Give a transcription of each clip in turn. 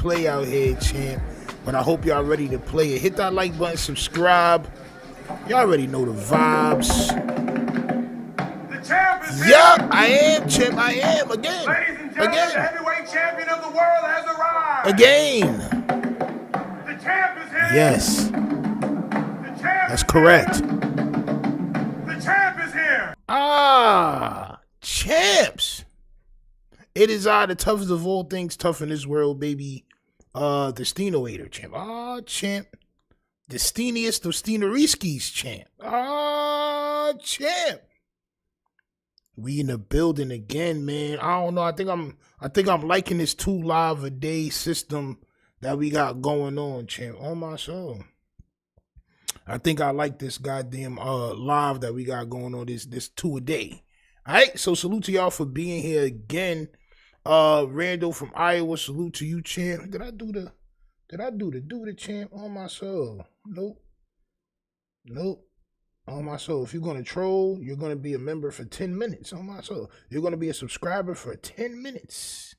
play out here, champ. But I hope y'all ready to play it. Hit that like button, subscribe. Y'all already know the vibes. The champ is here. Yup, I am, champ. I am. Again. Ladies and gentlemen, Again. the heavyweight champion of the world has arrived. Again. The champ is here. Yes. The champ That's is correct. Here. The champ is here. Champs. It is I, the toughest of all things tough in this world, baby. The Steenoator, champ. Champ. The steeniest of Steeneriskis, champ. Champ. We in the building again, man. I don't know. I think I'm liking this 2 live a day system that we got going on, champ. On my soul. I think I like this goddamn live that we got going on, this 2 a day. All right, so salute to y'all for being here again. Randall from Iowa, salute to you, champ. Did I do the champ? On my soul. Nope. On my soul. If you're gonna troll, you're gonna be a member for 10 minutes. On my soul. You're gonna be a subscriber for 10 minutes.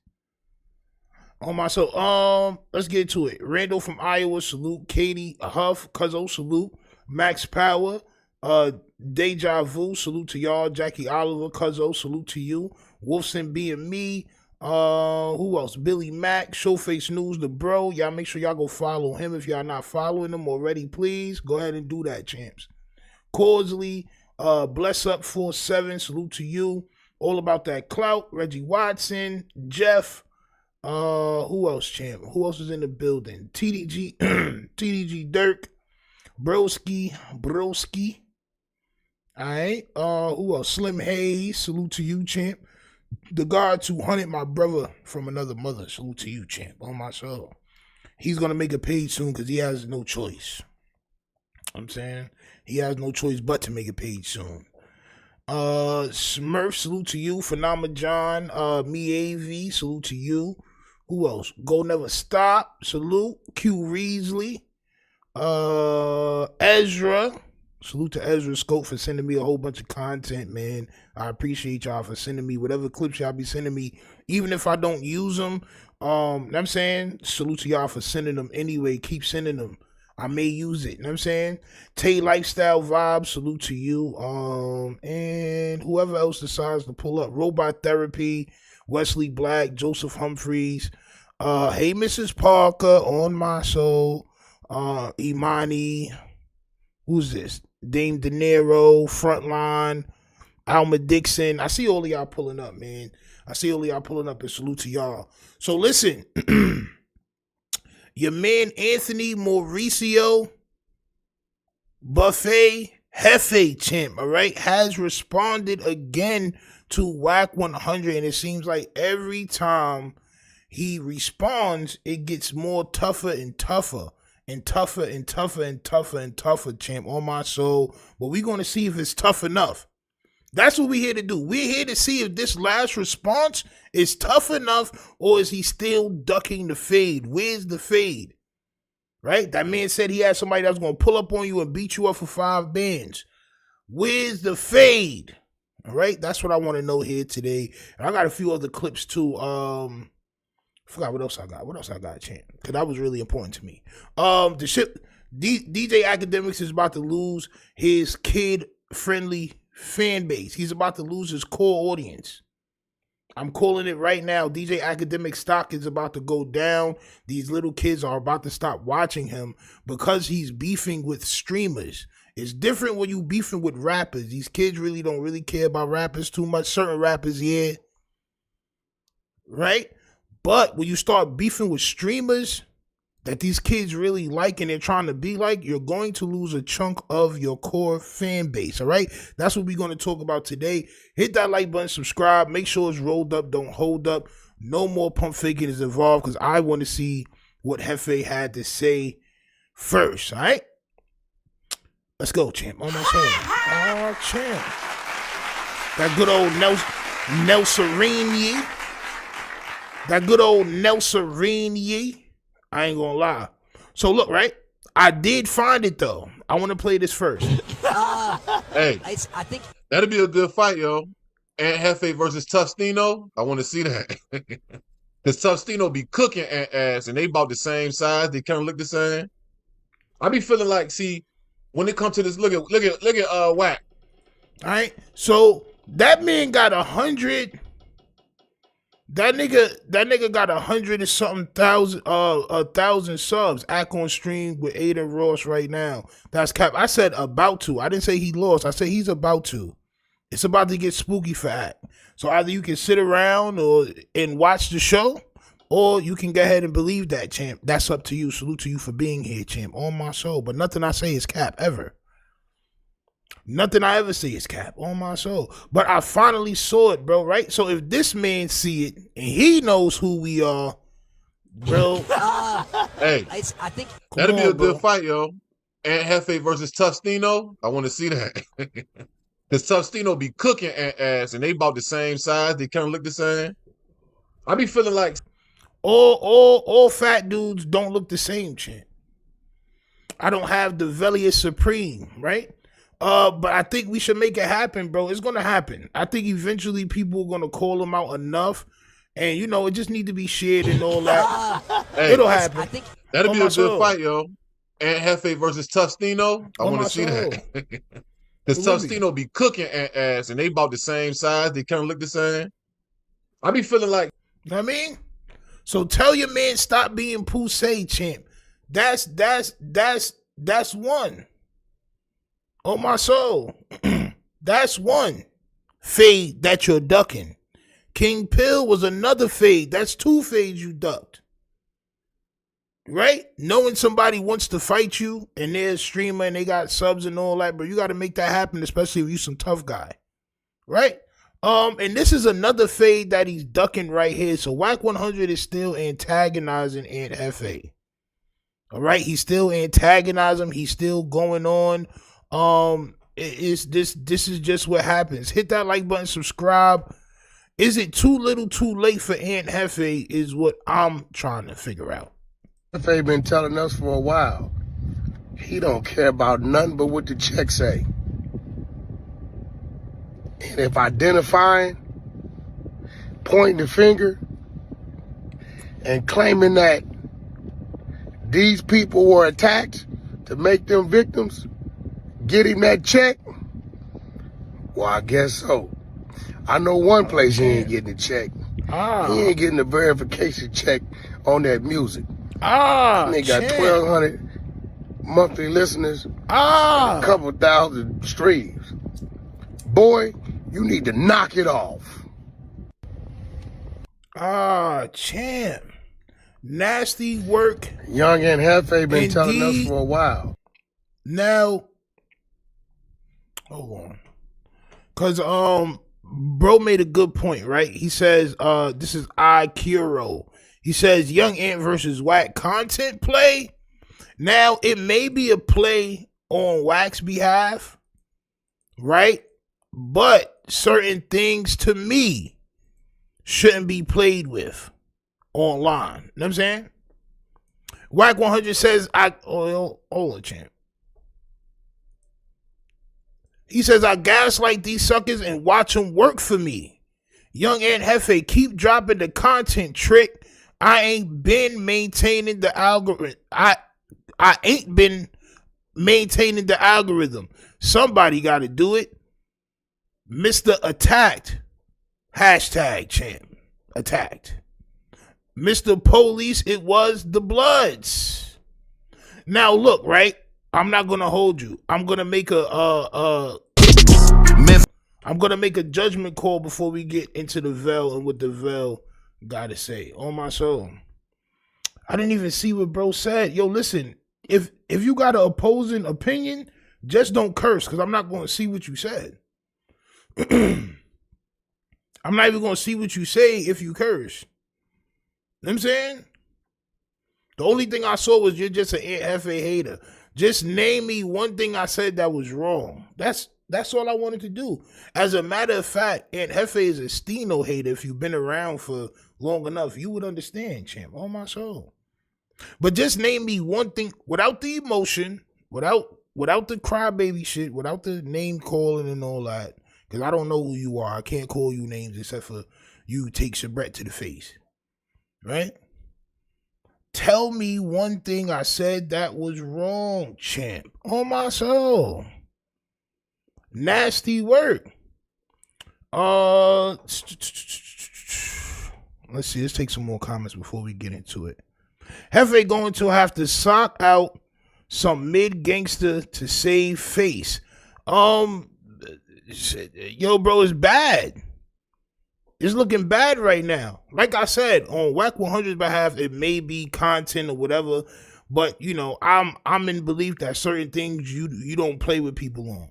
On my soul. Let's get to it. Randall from Iowa, salute. Katie Huff, Cuzzo, salute. Max Power, Deja Vu, salute to y'all. Jackie Oliver, Cuzzo, salute to you. Wolfson B and me. Who else? Billy Mack, Showface News, the bro. Y'all make sure y'all go follow him. If y'all not following him already, please go ahead and do that, champs. Causley, Bless Up 47, salute to you. All About That Clout, Reggie Watson, Jeff. Who else, champ? Who else is in the building? TDG, TDG Dirk, Broski. All right. Who else? Slim Hayes, salute to you, champ. The God 200, my brother from another mother, salute to you, champ. On my soul. He's gonna make a page soon because he has no choice. I'm saying he has no choice but to make a page soon. Smurf, salute to you. Phenomena John, me AV, salute to you. Who else? Go Never Stop, salute. Q Reesley, Ezra, salute to Ezra Scope for sending me a whole bunch of content, man. I appreciate y'all for sending me whatever clips y'all be sending me, even if I don't use them. I'm saying salute to y'all for sending them anyway. Keep sending them. I may use it. You know what I'm saying? Tay Lifestyle Vibes, salute to you. And whoever else decides to pull up. Robot Therapy, Wesley Black, Joseph Humphreys. Hey, Mrs. Parker, On My Soul. Imani. Who's this? Dame De Niro, Frontline, Alma Dixon. I see all of y'all pulling up, man. I see all of y'all pulling up, and salute to y'all. So listen. Your man Anthony Mauricio Buffet Jefe, champ, all right, has responded again to Wack 100, and it seems like every time he responds, it gets more tougher and tougher and tougher and tougher and tougher and tougher, champ, on my soul. But we're going to see if it's tough enough. That's what we're here to do. We're here to see if this last response is tough enough, or is he still ducking the fade? Where's the fade? Right? That man said he had somebody that's going to pull up on you and beat you up for 5 bands. Where's the fade? All right? That's what I want to know here today. And I got a few other clips too. I forgot what else I got. What else I got, champ? Because that was really important to me. The ship, DJ Akademiks is about to lose his kid-friendly fan base. He's about to lose his core audience. I'm calling it right now. DJ Akademiks stock is about to go down. These little kids are about to stop watching him because he's beefing with streamers. It's different when you beefing with rappers. These kids really don't really care about rappers too much. Certain rappers, yeah. Right? But when you start beefing with streamers that these kids really like and they're trying to be like, you're going to lose a chunk of your core fan base, all right? That's what we're going to talk about today. Hit that like button, subscribe, make sure it's rolled up, don't hold up. No more pump faking is involved because I want to see what Jefe had to say first, all right? Let's go, champ. On my soul. Oh, champ. That good old Nelson. That good old Nelson. I ain't gonna lie. So look, right? I did find it though. I want to play this first. Hey, I think that'll be a good fight, yo. And Jefe versus Tustino. I want to see that. The Tostino be cooking ass, and they about the same size. They kind of look the same. I be feeling like, see, when it comes to this, look at Wack. All right. So that man got 100. That nigga got 100 and something thousand, 1,000 subs. Act on stream with Aiden Ross right now. That's cap. I said about to. I didn't say he lost. I said he's about to. It's about to get spooky for Act. So either you can sit around and watch the show, or you can go ahead and believe that, champ. That's up to you. Salute to you for being here, champ. On my soul. But nothing I say is cap ever. Nothing I ever say is cap, on my soul. But I finally saw it, bro, right? So if this man see it and he knows who we are, bro. Hey, I think that'll be a good fight, yo. And Jefe versus Tostino. I want to see that. Because Tostino be cooking ass, and they about the same size. They kind of look the same. I be feeling like all fat dudes don't look the same, champ. I don't have the Velius Supreme, right? But I think we should make it happen, bro. It's gonna happen. I think eventually people are gonna call him out enough, and it just need to be shared and all that. hey, It'll happen. I think that'll be a good fight, yo. And Jefe versus Tostino. I want to see that. Because Tostino be cooking ass, and they about the same size. They kind of look the same. I be feeling like, you know what I mean? So tell your man stop being Poussey, champ. That's one. On my soul. That's one fade that you're ducking. King Pill was another fade. That's two fades you ducked. Right? Knowing somebody wants to fight you and they're a streamer and they got subs and all that, but you got to make that happen, especially if you're some tough guy. Right? And this is another fade that he's ducking right here. So Wack 100 is still antagonizing Aunt Jefe. All right? He's still antagonizing. He's still going on. This is just what happens. Hit that like button, subscribe. Is it too little too late for Aunt Jefe is what I'm trying to figure out. Jefe been telling us for a while. He don't care about nothing but what the check say. And if identifying, pointing the finger, and claiming that these people were attacked to make them victims, get him that check? Well, I guess so. I know one place he ain't getting a check. He ain't getting a verification check on that music. They got 1,200 monthly listeners, a couple thousand streams. Boy, you need to knock it off. Champ. Nasty work. Young and Jefe been telling us for a while. Now, hold on. Because bro made a good point, right? He says, this is Ikuro. He says, Young Ant versus Wack content play. Now, it may be a play on Wack's behalf, right? But certain things, to me, shouldn't be played with online. You know what I'm saying? Wack 100 says, hold on, champ. He says, I gaslight these suckers and watch them work for me. Young Ant Jefe, keep dropping the content trick. I ain't been maintaining the algorithm. I ain't been maintaining the algorithm. Somebody got to do it. Mr. Attacked. Hashtag champ. Attacked. Mr. Police, it was the Bloods. Now look, right? I'm not gonna hold you. I'm gonna make a judgment call before we get into the veil and what the veil gotta say. On my soul. I didn't even see what bro said. Yo, listen, if you got an opposing opinion, just don't curse, because I'm not gonna see what you said. I'm not even gonna see what you say if you curse. You know what I'm saying? The only thing I saw was you're just an Aunt Jefe hater. Just name me one thing I said that was wrong. That's all I wanted to do. As a matter of fact, Aunt Jefe is a Steno hater. If you've been around for long enough, you would understand, champ. On my soul. But just name me one thing without the emotion, without the crybaby shit, without the name calling and all that. Because I don't know who you are. I can't call you names except for you take Sabret to the face. right? Tell me one thing I said that was wrong, champ. On my soul. Nasty work. Let's see. Let's take some more comments before we get into it. Jefe going to have to sock out some mid gangster to save face. Yo, bro, it's bad. It's looking bad right now. Like I said, on Wack 100's behalf, it may be content or whatever, but you know, I'm in belief that certain things you don't play with people on. You know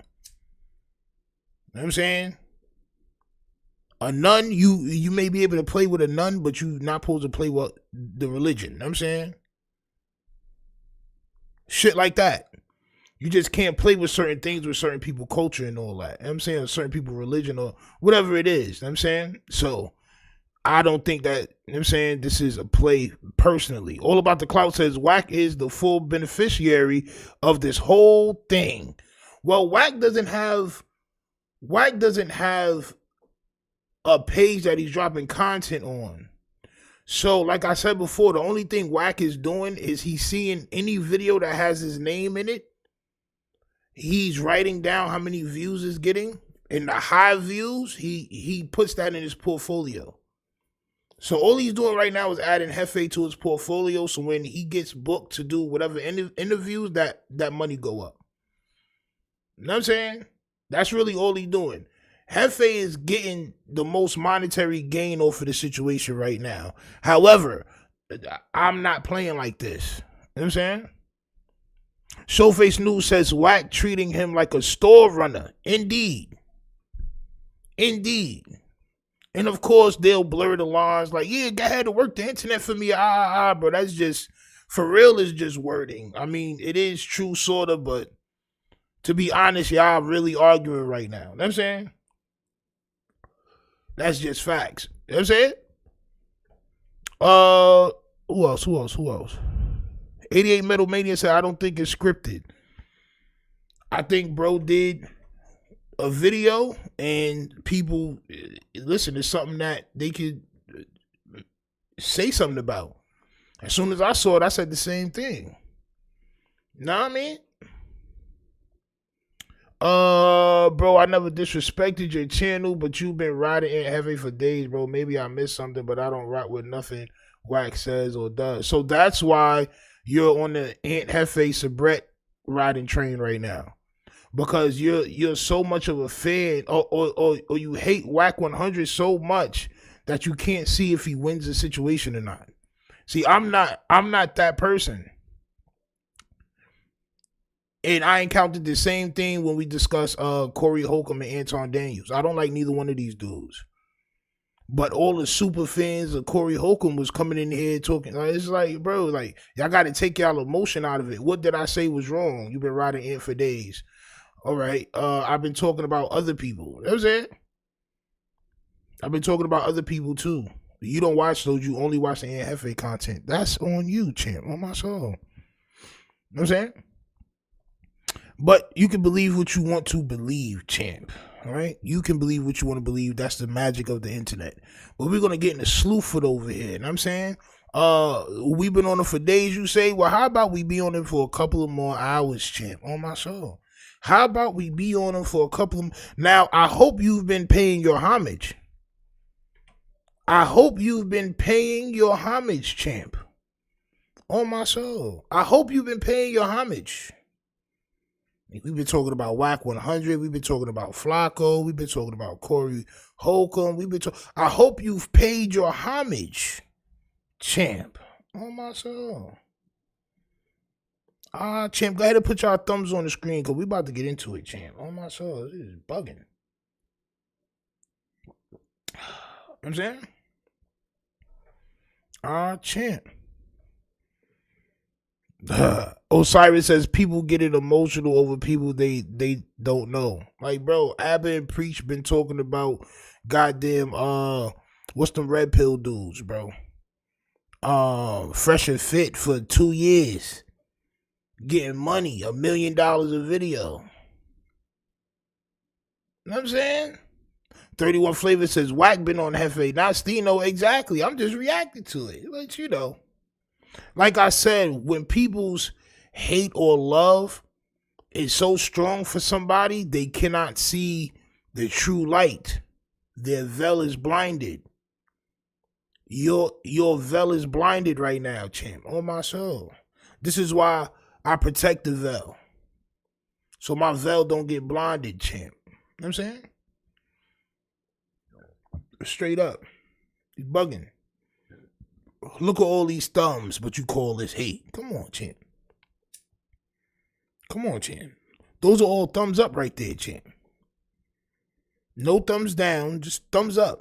what I'm saying? A nun, you may be able to play with a nun, but you're not supposed to play with the religion. You know what I'm saying? Shit like that. You just can't play with certain things with certain people culture and all that. You know what I'm saying? Certain people religion or whatever it is. You know what I'm saying? So I don't think that, you know what I'm saying, this is a play personally. All About the Clout says Wack is the full beneficiary of this whole thing. Well, Wack doesn't have a page that he's dropping content on. So, like I said before, the only thing Wack is doing is he's seeing any video that has his name in it. He's writing down how many views it's getting. And the high views, he puts that in his portfolio. So all he's doing right now is adding Jefe to his portfolio. So when he gets booked to do whatever interviews, that money go up. You know what I'm saying? That's really all he's doing. Jefe is getting the most monetary gain off of the situation right now. However, I'm not playing like this. You know what I'm saying? Showface News says Wack treating him like a store runner. Indeed. And of course, they'll blur the lines like, yeah, go ahead to work the internet for me. Bro, that's just, for real, is just wording. I mean, it is true, sort of, but to be honest, y'all really arguing right now. You know what I'm saying? That's just facts. You know what I'm saying? Who else? 88 Metal Mania said, I don't think it's scripted. I think bro did a video and people, listen, it's something that they could say something about. As soon as I saw it, I said the same thing. Know what I mean? Bro, I never disrespected your channel, but you've been riding in heavy for days, bro. Maybe I missed something, but I don't rock with nothing Wack says or does. So that's why you're on the Aunt Jefe Sabret riding train right now. Because you're so much of a fan, or you hate Wack 100 so much that you can't see if he wins the situation or not. See, I'm not that person. And I encountered the same thing when we discussed Corey Holcomb and Anton Daniels. I don't like neither one of these dudes. But all the super fans of Corey Holcomb was coming in here talking. It's like, bro, like, y'all got to take y'all emotion out of it. What did I say was wrong? You've been riding in for days. All right. I've been talking about other people. That was it. I've been talking about other people too. You don't watch those. You only watch the Aunt Jefe content. That's on you, champ. On my soul. You know what I'm saying? But you can believe what you want to believe, champ. All right? You can believe what you want to believe. That's the magic of the internet. But we're going to get in the sleuthfoot over here. You know what I'm saying? We've been on it for days, you say. Well, how about we be on it for a couple of more hours, champ? On my soul. How about we be on them for a couple of... Now, I hope you've been paying your homage. I hope you've been paying your homage, champ. On my soul. I hope you've been paying your homage. We've been talking about Wack 100. We've been talking about Flacco. We've been talking about Corey Holcomb. I hope you've paid your homage, champ. On my soul. Champ, go ahead and put y'all thumbs on the screen because we about to get into it, champ. On my soul. This is bugging. You know what I'm saying? Champ. Osiris says people get it emotional over people they don't know. Like, bro, Abba and Preach been talking about goddamn what's them red pill dudes, bro? Fresh and Fit for 2 years. Getting money, $1 million a video. You know what I'm saying? 31 Flavor says Wack been on Jefe, not Stino. Exactly. I'm just reacting to it. Let you know. Like I said, when people's hate or love is so strong for somebody, they cannot see the true light. Their veil is blinded. Your veil is blinded right now, champ. On my soul. This is why I protect the veil. So my veil don't get blinded, champ. You know what I'm saying? Straight up. He's bugging. Look at all these thumbs, but you call this hate. Come on, champ. Come on, champ. Those are all thumbs up right there, champ. No thumbs down, just thumbs up.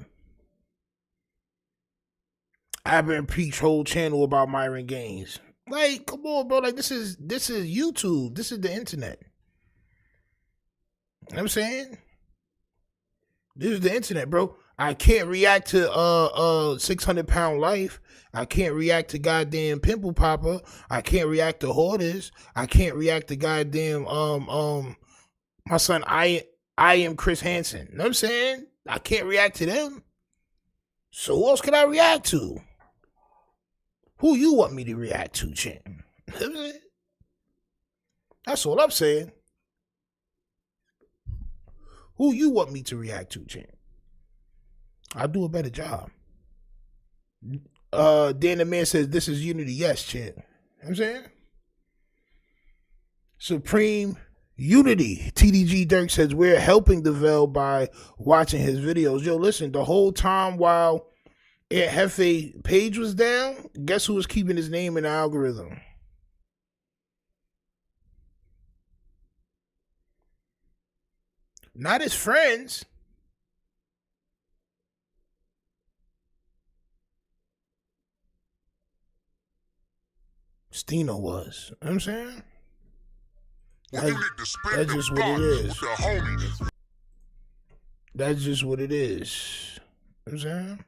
I've been preach whole channel about Myron Gaines. Like, come on, bro. Like, this is YouTube. This is the internet. You know what I'm saying? This is the internet, bro. I can't react to 600 Pound Life. I can't react to goddamn Pimple Popper. I can't react to Hoarders. I can't react to goddamn my son I am Chris Hansen. You know what I'm saying? I can't react to them. So who else can I react to? Who you want me to react to, champ? That's all I'm saying. Who you want me to react to, champ? I'll do a better job. Dan the Man says, this is unity. Yes, champ. You know what I'm saying? Supreme Unity. TDG Dirk says, we're helping the veil by watching his videos. Yo, listen, the whole time while Jefe page was down, guess who was keeping his name in the algorithm? Not his friends. Stino was. You know what I'm saying? That's just what it is. That's just what it is. You know what I'm saying?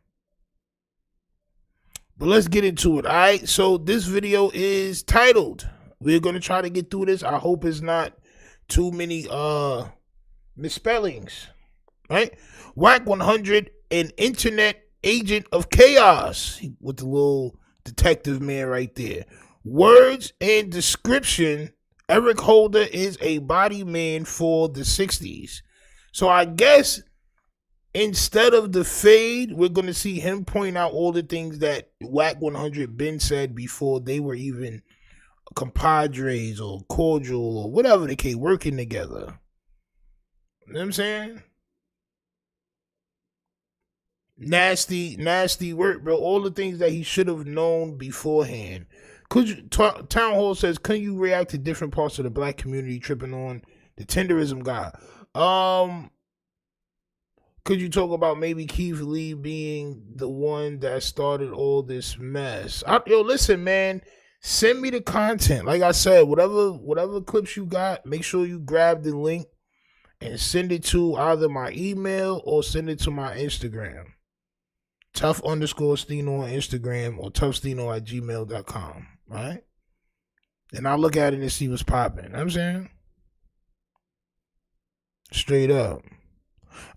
But let's get into it. All right. So this video is titled. We're going to try to get through this. I hope it's not too many misspellings. Right? Wack 100, an internet agent of chaos. With the little detective man right there. Words and description. Eric Holder is a body man for the 60s. So I guess instead of the fade, we're going to see him point out all the things that Wack 100 been said before they were even compadres or cordial or whatever the case, working together. You know what I'm saying? Nasty work, bro. All the things that he should have known beforehand. Could you, Town Hall says, can you react to different parts of the black community tripping on the tenderism guy? Could you talk about maybe Keith Lee being the one that started all this mess? Yo, listen, man. Send me the content. Like I said, whatever clips you got, make sure you grab the link and send it to either my email or send it to my Instagram. Tough_Stino on Instagram or toughstino@gmail.com. All right? And I'll look at it and see what's popping. You know what I'm saying? Straight up.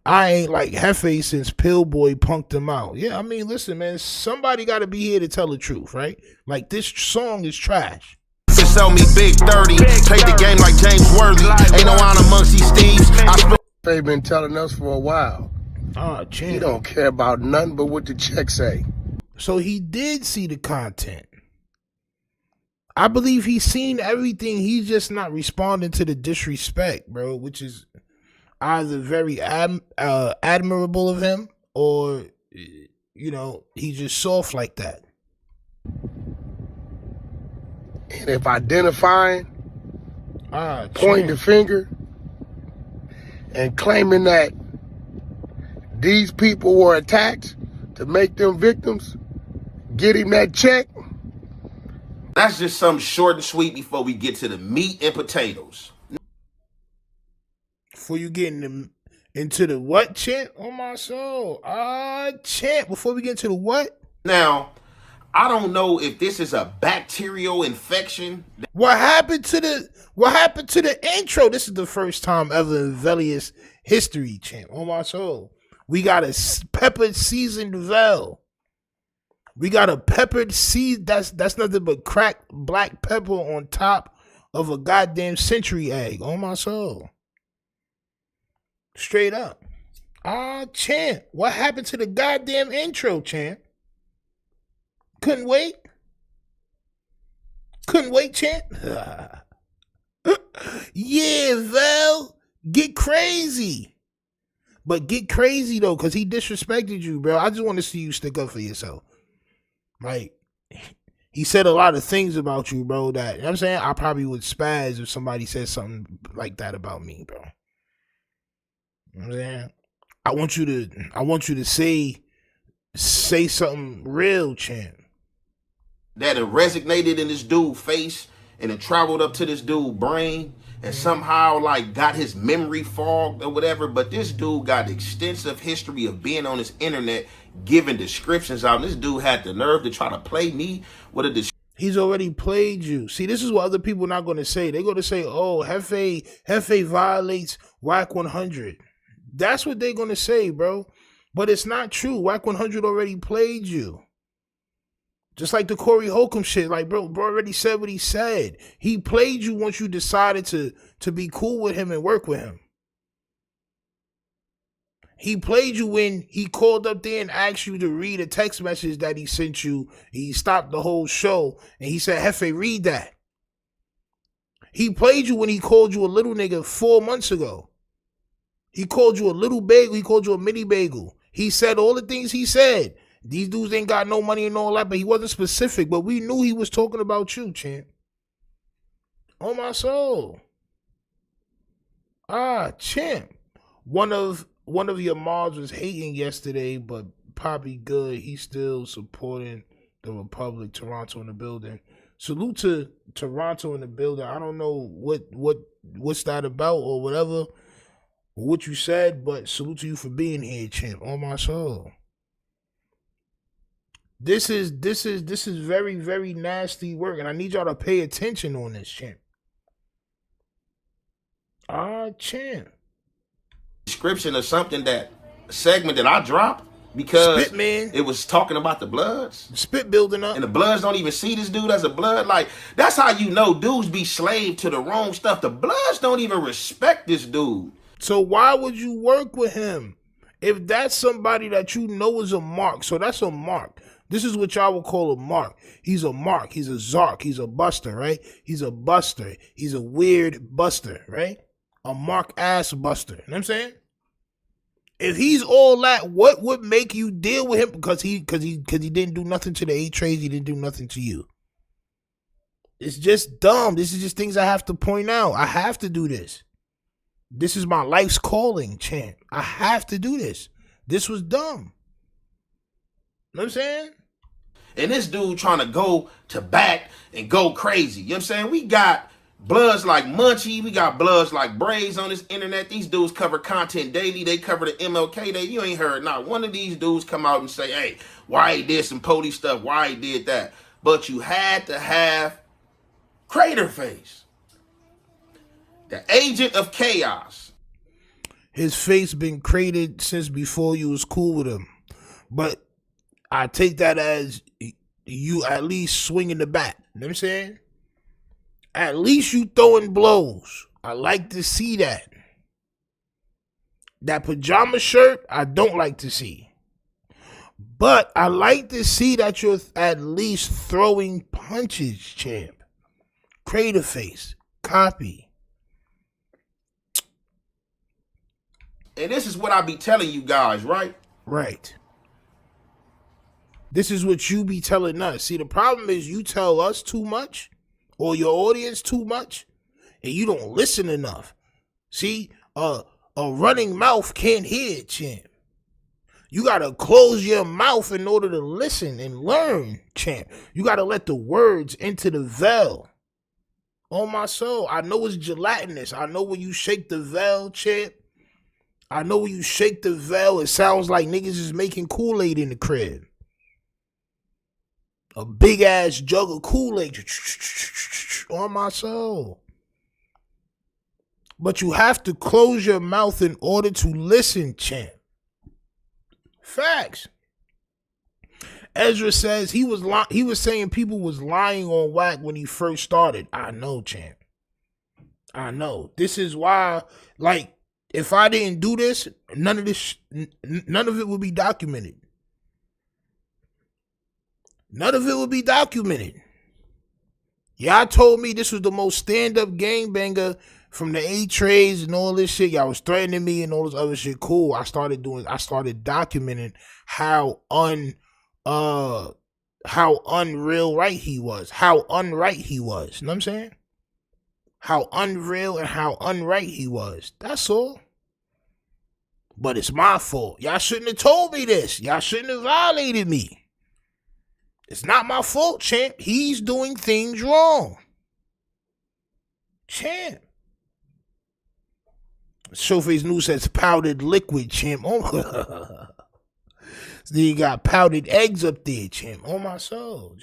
I ain't like Jefe since Pillboy punked him out. Yeah, I mean, listen, man, somebody got to be here to tell the truth, right? Like, this song is trash. Sell me big 30, take the game like James Worthy. Ain't no honor amongst these thieves. They've been telling us for a while. He don't care about nothing but what the check say. So he did see the content. I believe he's seen everything. He's just not responding to the disrespect, bro, which is either very admirable of him or, you know, he's just soft like that. And if identifying, pointing the finger, and claiming that these people were attacked to make them victims, get him that check. That's just something short and sweet before we get to the meat and potatoes. Before you get into the what, champ? Oh, my soul. Champ, before we get into the what? Now, I don't know if this is a bacterial infection. What happened to the intro? This is the first time ever in Velius history, champ. Oh, my soul. We got a peppered seasoned Vel. We got a peppered seed. That's nothing but cracked black pepper on top of a goddamn century egg. On my soul. Straight up. Champ. What happened to the goddamn intro, champ? Couldn't wait? Couldn't wait, champ? Yeah, Vel. Get crazy. But get crazy, though, because he disrespected you, bro. I just want to see you stick up for yourself. Like, he said a lot of things about you, bro, that, you know what I'm saying? I probably would spaz if somebody said something like that about me, bro. You know what I'm saying? I want you to say something real, champ. That it resonated in this dude's face and it traveled up to this dude's brain and somehow like got his memory fogged or whatever. But this dude got extensive history of being on this internet, giving descriptions out. And this dude had the nerve to try to play me with a description. He's already played you. See, this is what other people are not going to say. They're going to say, oh, Jefe violates Wack 100. That's what they're going to say, bro. But it's not true. Wack 100 already played you. Just like the Corey Holcomb shit. Like, bro already said what he said. He played you once you decided to be cool with him and work with him. He played you when he called up there and asked you to read a text message that he sent you. He stopped the whole show and he said, Jefe, read that. He played you when he called you a little nigga 4 months ago. He called you a little bagel. He called you a mini bagel. He said all the things he said. These dudes ain't got no money and all that, but he wasn't specific. But we knew he was talking about you, champ. On my soul. Champ. One of your mods was hating yesterday, but Poppy good. He's still supporting the Republic. Toronto in the building. Salute to Toronto in the building. I don't know what's that about or whatever, what you said, but salute to you for being here, champ. On my soul. This is very, very nasty work, and I need y'all to pay attention on this, champ. Champ. Description of something that segment that I dropped because Spit, man. It was talking about the Bloods. Spit building up. And the Bloods don't even see this dude as a Blood. Like, that's how you know dudes be slave to the wrong stuff. The Bloods don't even respect this dude. So why would you work with him? If that's somebody that you know is a mark, so that's a mark. This is what y'all would call a mark. He's a mark. He's a zark. He's a buster, right? He's a buster. He's a weird buster, right? A mark ass buster. You know what I'm saying? If he's all that, what would make you deal with him? Because he didn't do nothing to the A-Trades. He didn't do nothing to you. It's just dumb. This is just things I have to point out. I have to do this. This is my life's calling, champ. I have to do this. This was dumb. You know what I'm saying? And this dude trying to go to back and go crazy. You know what I'm saying? We got Bloods like Munchie. We got Bloods like Braves on this internet. These dudes cover content daily. They cover the MLK Day. You ain't heard not one of these dudes come out and say, hey, why he did some police stuff, why he did that. But you had to have Crater Face, the agent of chaos. His face been cratered since before you was cool with him. But I take that as you at least swinging the bat. You know what I'm saying? At least you throwing blows. I like to see that. That pajama shirt, I don't like to see. But I like to see that you're at least throwing punches, champ. Crater Face. Copy. And this is what I be telling you guys, right? Right. This is what you be telling us. See, the problem is you tell us too much or your audience too much and you don't listen enough. See, a running mouth can't hear it, champ. You got to close your mouth in order to listen and learn, champ. You got to let the words into the veil. On my soul, I know it's gelatinous. I know when you shake the veil, champ. I know when you shake the veil, it sounds like niggas is making Kool-Aid in the crib. A big ass jug of Kool-Aid on my soul. But you have to close your mouth in order to listen, champ. Facts. Ezra says he was saying people was lying on Wack when he first started. I know, champ. I know. This is why, like, if I didn't do this, none of it would be documented. None of it would be documented. Y'all told me this was the most stand-up gangbanger from the A-Trades and all this shit. Y'all was threatening me and all this other shit. Cool. I started documenting how unreal right he was. How unright he was. You know what I'm saying? How unreal and how unright he was. That's all. But it's my fault. Y'all shouldn't have told me this. Y'all shouldn't have violated me. It's not my fault, champ. He's doing things wrong. Champ. Showface News says powdered liquid, champ. Oh, then you got powdered eggs up there, champ. Oh, my soul.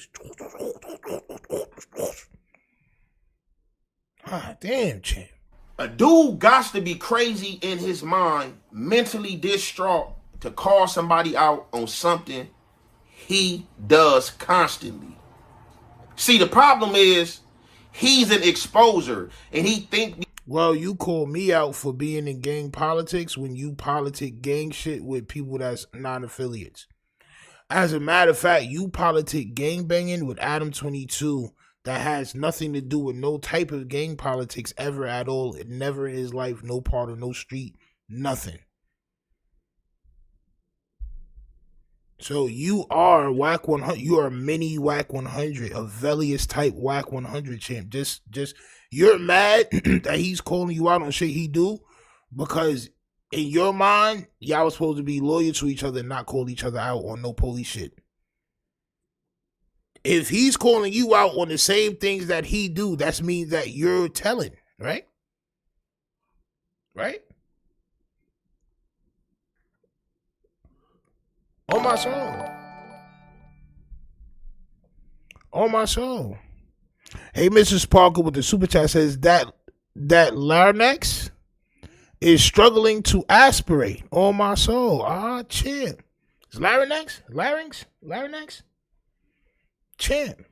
Ah, damn, champ. A dude got to be crazy in his mind, mentally distraught, to call somebody out on something he does constantly. See, the problem is he's an exposer, and he think. Well, you call me out for being in gang politics when you politic gang shit with people that's non-affiliates. As a matter of fact, you politic gang banging with Adam 22 that has nothing to do with no type of gang politics ever at all. Never in his life, no part of no street, nothing. So you are Wack 100. You are a mini Wack 100, a Velius type Wack 100 champ. Just you're mad that he's calling you out on shit he do because in your mind, y'all was supposed to be loyal to each other and not call each other out on no police shit. If he's calling you out on the same things that he do, that means that you're telling, right? Right? On my soul. On my soul. Hey, Mrs. Parker with the super chat says that larynx is struggling to aspirate. On my soul. Ah, champ. Is larynx? Larynx? Champ.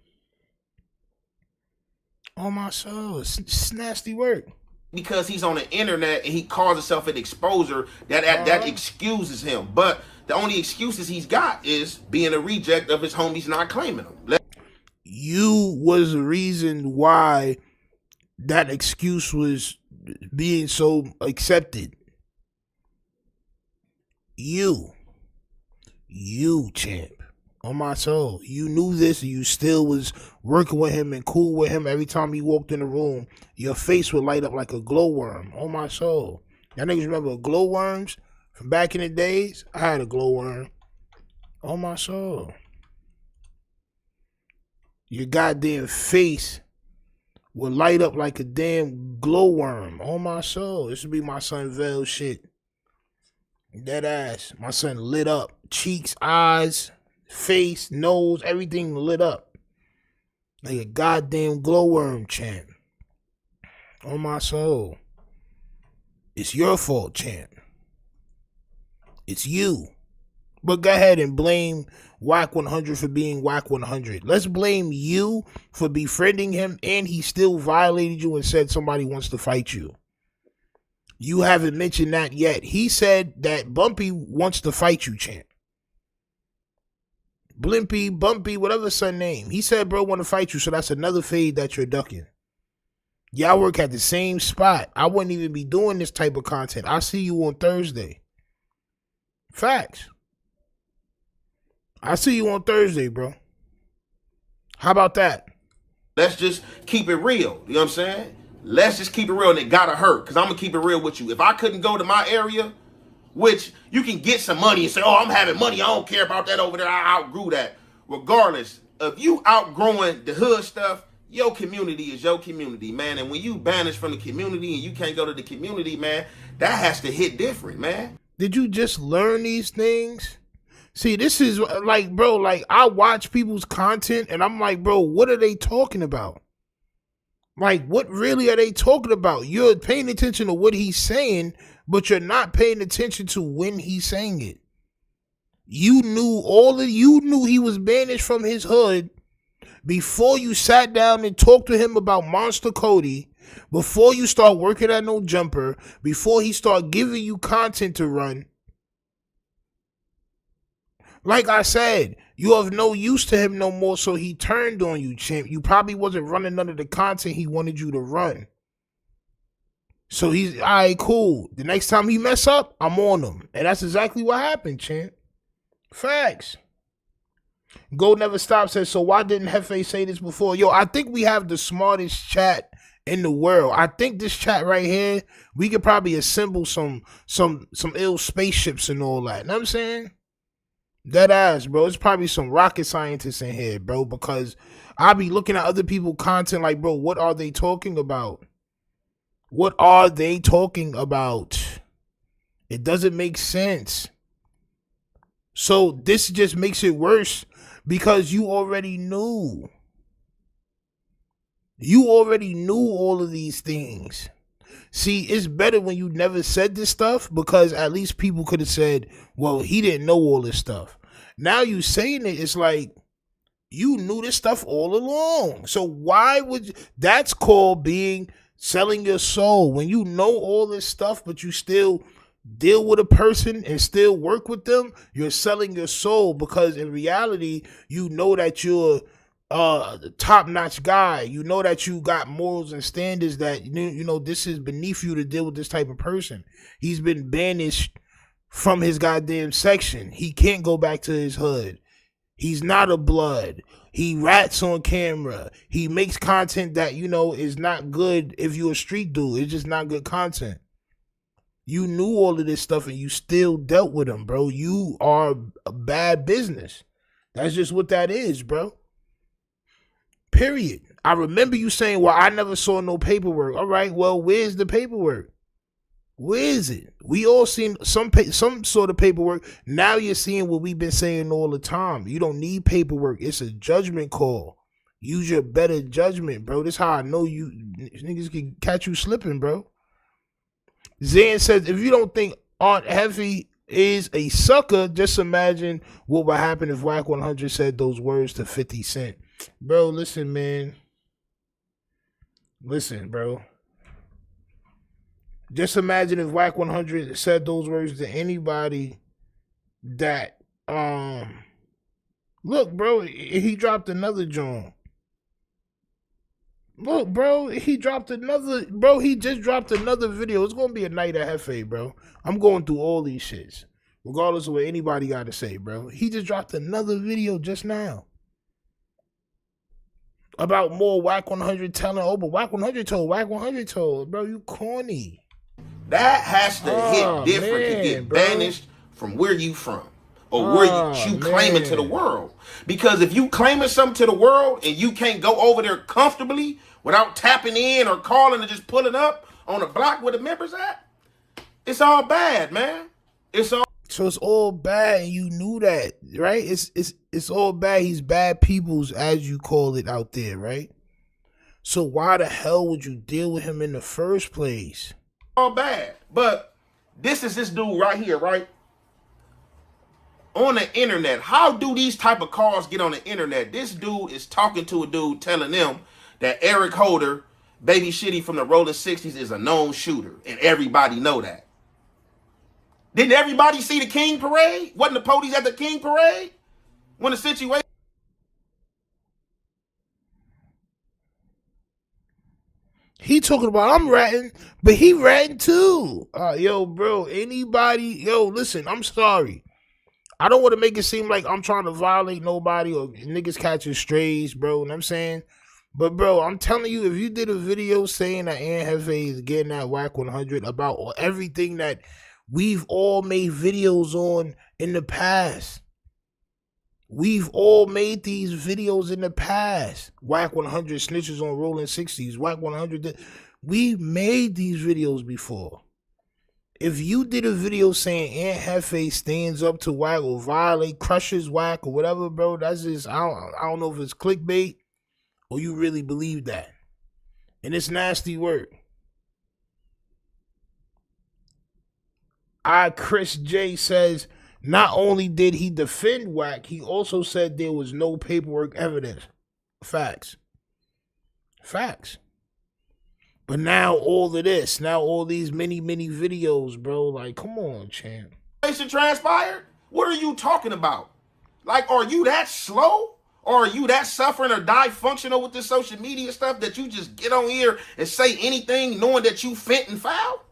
On my soul. It's nasty work. Because he's on the internet and he calls himself an exposer, that excuses him. But the only excuses he's got is being a reject of his homies not claiming him. You was the reason why that excuse was being so accepted. You, champ. On my soul. You knew this and you still was working with him and cool with him. Every time he walked in the room, your face would light up like a glowworm. On my soul. Y'all niggas remember glowworms from back in the days? I had a glowworm. On my soul. Your goddamn face would light up like a damn glowworm. On my soul. This would be my son Vel shit. Dead ass. My son lit up. Cheeks, eyes, face, nose, everything lit up. Like a goddamn glowworm, champ. On my soul. It's your fault, champ. It's you. But go ahead and blame Wack 100 for being Wack 100. Let's blame you for befriending him and he still violated you and said somebody wants to fight you. You haven't mentioned that yet. He said that Bumpy wants to fight you, champ. Blimpy, Bumpy, whatever son name. He said bro want to fight you, so that's another fade that you're ducking. Y'all work at the same spot. I wouldn't even be doing this type of content. I'll see you on Thursday. Facts. I see you on Thursday, bro. How about that? Let's just keep it real. You know what I'm saying? Let's just keep it real, and it gotta hurt. Because I'm gonna keep it real with you. If I couldn't go to my area, which you can get some money and say, oh, I'm having money, I don't care about that over there, I outgrew that. Regardless, if you outgrowing the hood stuff, your community is your community, man. And when you banished from the community and you can't go to the community, man, that has to hit different, man. Did you just learn these things? See, this is like, bro, like I watch people's content and I'm like, bro, what are they talking about? Like, what really are they talking about? You're paying attention to what he's saying, but you're not paying attention to when he's saying it. You knew he was banished from his hood before you sat down and talked to him about Monster Cody, before you start working at No Jumper, before he start giving you content to run. Like I said, you have no use to him no more, so he turned on you, champ. You probably wasn't running none of the content he wanted you to run. So he's, all right, cool. The next time he mess up, I'm on him. And that's exactly what happened, champ. Facts. Go Never Stop says, so why didn't Jefe say this before? Yo, I think we have the smartest chat in the world. I think this chat right here, we could probably assemble some ill spaceships and all that. You know what I'm saying? Dead ass, bro. It's probably some rocket scientists in here, bro, because I be looking at other people's content like, bro, what are they talking about? What are they talking about? It doesn't make sense. So this just makes it worse because you already knew. You already knew all of these things. See, it's better when you never said this stuff because at least people could have said, well, he didn't know all this stuff. Now you saying it, it's like you knew this stuff all along. So why would you, that's called selling your soul. When you know all this stuff, but you still deal with a person and still work with them, you're selling your soul because in reality, you know that you're the top-notch guy. You know that you got morals and standards that, you know, this is beneath you to deal with this type of person. He's been banished from his goddamn section. He can't go back to his hood. He's not a blood. He rats on camera. He makes content that, you know, is not good if you're a street dude. It's just not good content. You knew all of this stuff and you still dealt with him, bro. You are a bad business. That's just what that is, bro. Period. I remember you saying, well, I never saw no paperwork. All right, well, where's the paperwork? Where is it? We all seen some sort of paperwork. Now you're seeing what we've been saying all the time. You don't need paperwork. It's a judgment call. Use your better judgment, bro. This is how I know you niggas can catch you slipping, bro. Zan says, if you don't think Aunt Jefe is a sucker, just imagine what would happen if Wack 100 said those words to 50 Cent. Bro, listen, man. Listen, bro. Just imagine if Wack 100 said those words to anybody that, look, bro, he dropped another joint. Look, bro, he just dropped another video. It's going to be a night at Jefe, bro. I'm going through all these shits, regardless of what anybody got to say, bro. He just dropped another video just now about more Wack 100 telling, oh, but Wack 100 told, bro, you corny. That has to hit different to get banished from where you from or where you claiming to the world. Because if you claiming something to the world and you can't go over there comfortably without tapping in or calling and just pulling up on a block where the members at, it's all bad, man. So it's all bad, and you knew that, right? It's all bad. He's bad peoples, as you call it out there, right? So why the hell would you deal with him in the first place? All bad. But this is this dude right here, right? On the internet. How do these type of calls get on the internet? This dude is talking to a dude telling them that Eric Holder, Baby Shitty from the Rolling 60s, is a known shooter. And everybody know that. Didn't everybody see the King Parade? Wasn't the police at the King Parade? When the situation... He talking about I'm ratting, but he ratting too. Yo, bro, listen, I'm sorry. I don't want to make it seem like I'm trying to violate nobody or niggas catching strays, bro. You know what I'm saying? But, bro, I'm telling you, if you did a video saying that Aunt Jefe is getting that Wack 100 about everything that we've all made videos on in the past. We've all made these videos in the past. Wack 100 snitches on Rolling 60s. Wack 100. We made these videos before. If you did a video saying Aunt Jefe stands up to Wack or violate, crushes Wack or whatever, bro, that's just, I don't know if it's clickbait or you really believe that. And it's nasty work. Chris J says, Not only did he defend Wack, he also said there was no paperwork evidence. Facts. Facts. But now all of this, now all these many videos, bro. Like, come on, champ. Transpired? What are you talking about? Like, are you that slow? Or are you that suffering or dysfunctional with this social media stuff that you just get on here and say anything knowing that you fit and foul?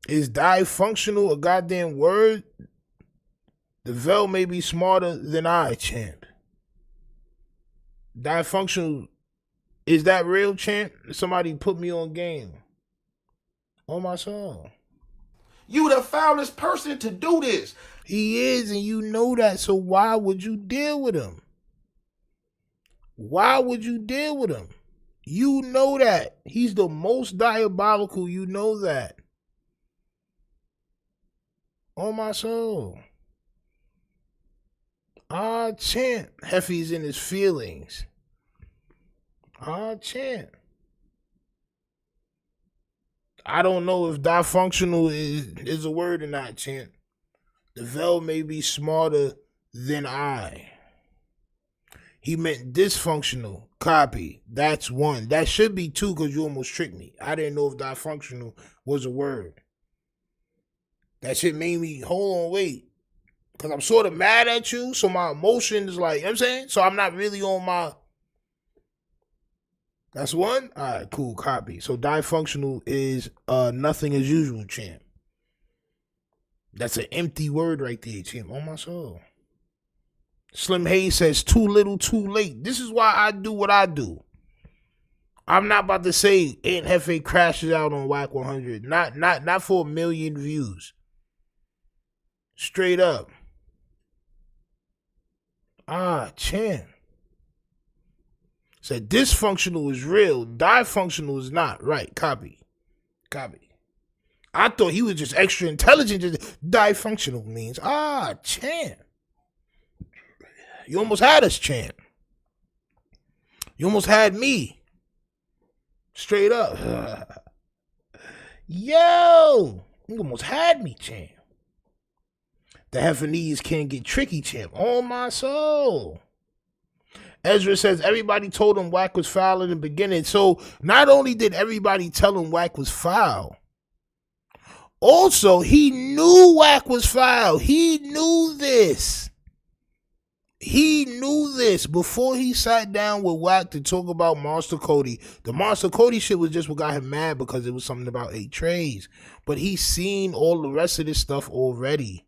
Is dysfunctional a goddamn word? The Vel may be smarter than I, champ. Dysfunctional, is that real, champ? Somebody put me on game. On my soul. You the foulest person to do this. He is, and you know that, so why would you deal with him? Why would you deal with him? You know that. He's the most diabolical, you know that. On my soul. Champ. Jefe's in his feelings. Champ. I don't know if dysfunctional is a word or not, champ. The Vel may be smarter than I. He meant dysfunctional. Copy. That's one. That should be two because you almost tricked me. I didn't know if dysfunctional was a word. That shit made me, hold on, wait. Because I'm sort of mad at you, so my emotion is like, you know what I'm saying? So I'm not really on my... That's one? All right, cool, copy. So dysfunctional is nothing as usual, champ. That's an empty word right there, champ. On my soul. Slim Hayes says, too little, too late. This is why I do what I do. I'm not about to say Aunt Jefe crashes out on Wack 100. Not for 1 million views. Straight up. Champ. Said dysfunctional is real. Dysfunctional is not. Right. Copy. I thought he was just extra intelligent. Just dysfunctional means. Champ. You almost had us, champ. You almost had me. Straight up. Yo. You almost had me, champ. The Heffanese can't get tricky, champ. On my soul. Ezra says everybody told him Wack was foul in the beginning. So not only did everybody tell him Wack was foul, also he knew Wack was foul. He knew this. He knew this before he sat down with Wack to talk about Monster Cody. The Monster Cody shit was just what got him mad because it was something about 8 trays. But he's seen all the rest of this stuff already.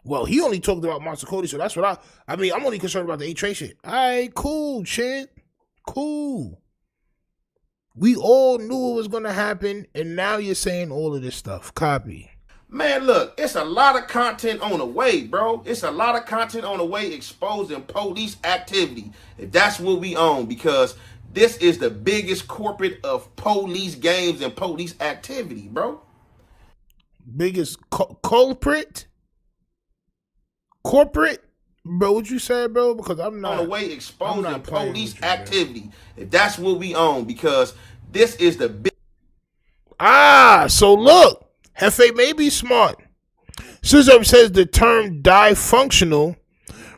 Well, he only talked about Monster Cody, so that's what I'm only concerned about the 8 tray shit. All right, cool, champ. Cool. We all knew it was going to happen, and now you're saying all of this stuff. Copy. Man, look, it's a lot of content on the way, bro. It's a lot of content on the way exposing police activity. If that's what we own, because this is the biggest corporate of police games and police activity, bro. Biggest culprit? Corporate? Bro, what you said, bro? Because I'm not... On the way exposing police activity. If that's what we own, because this is the big... So look. Jefe may be smart. Scissor says the term difunctional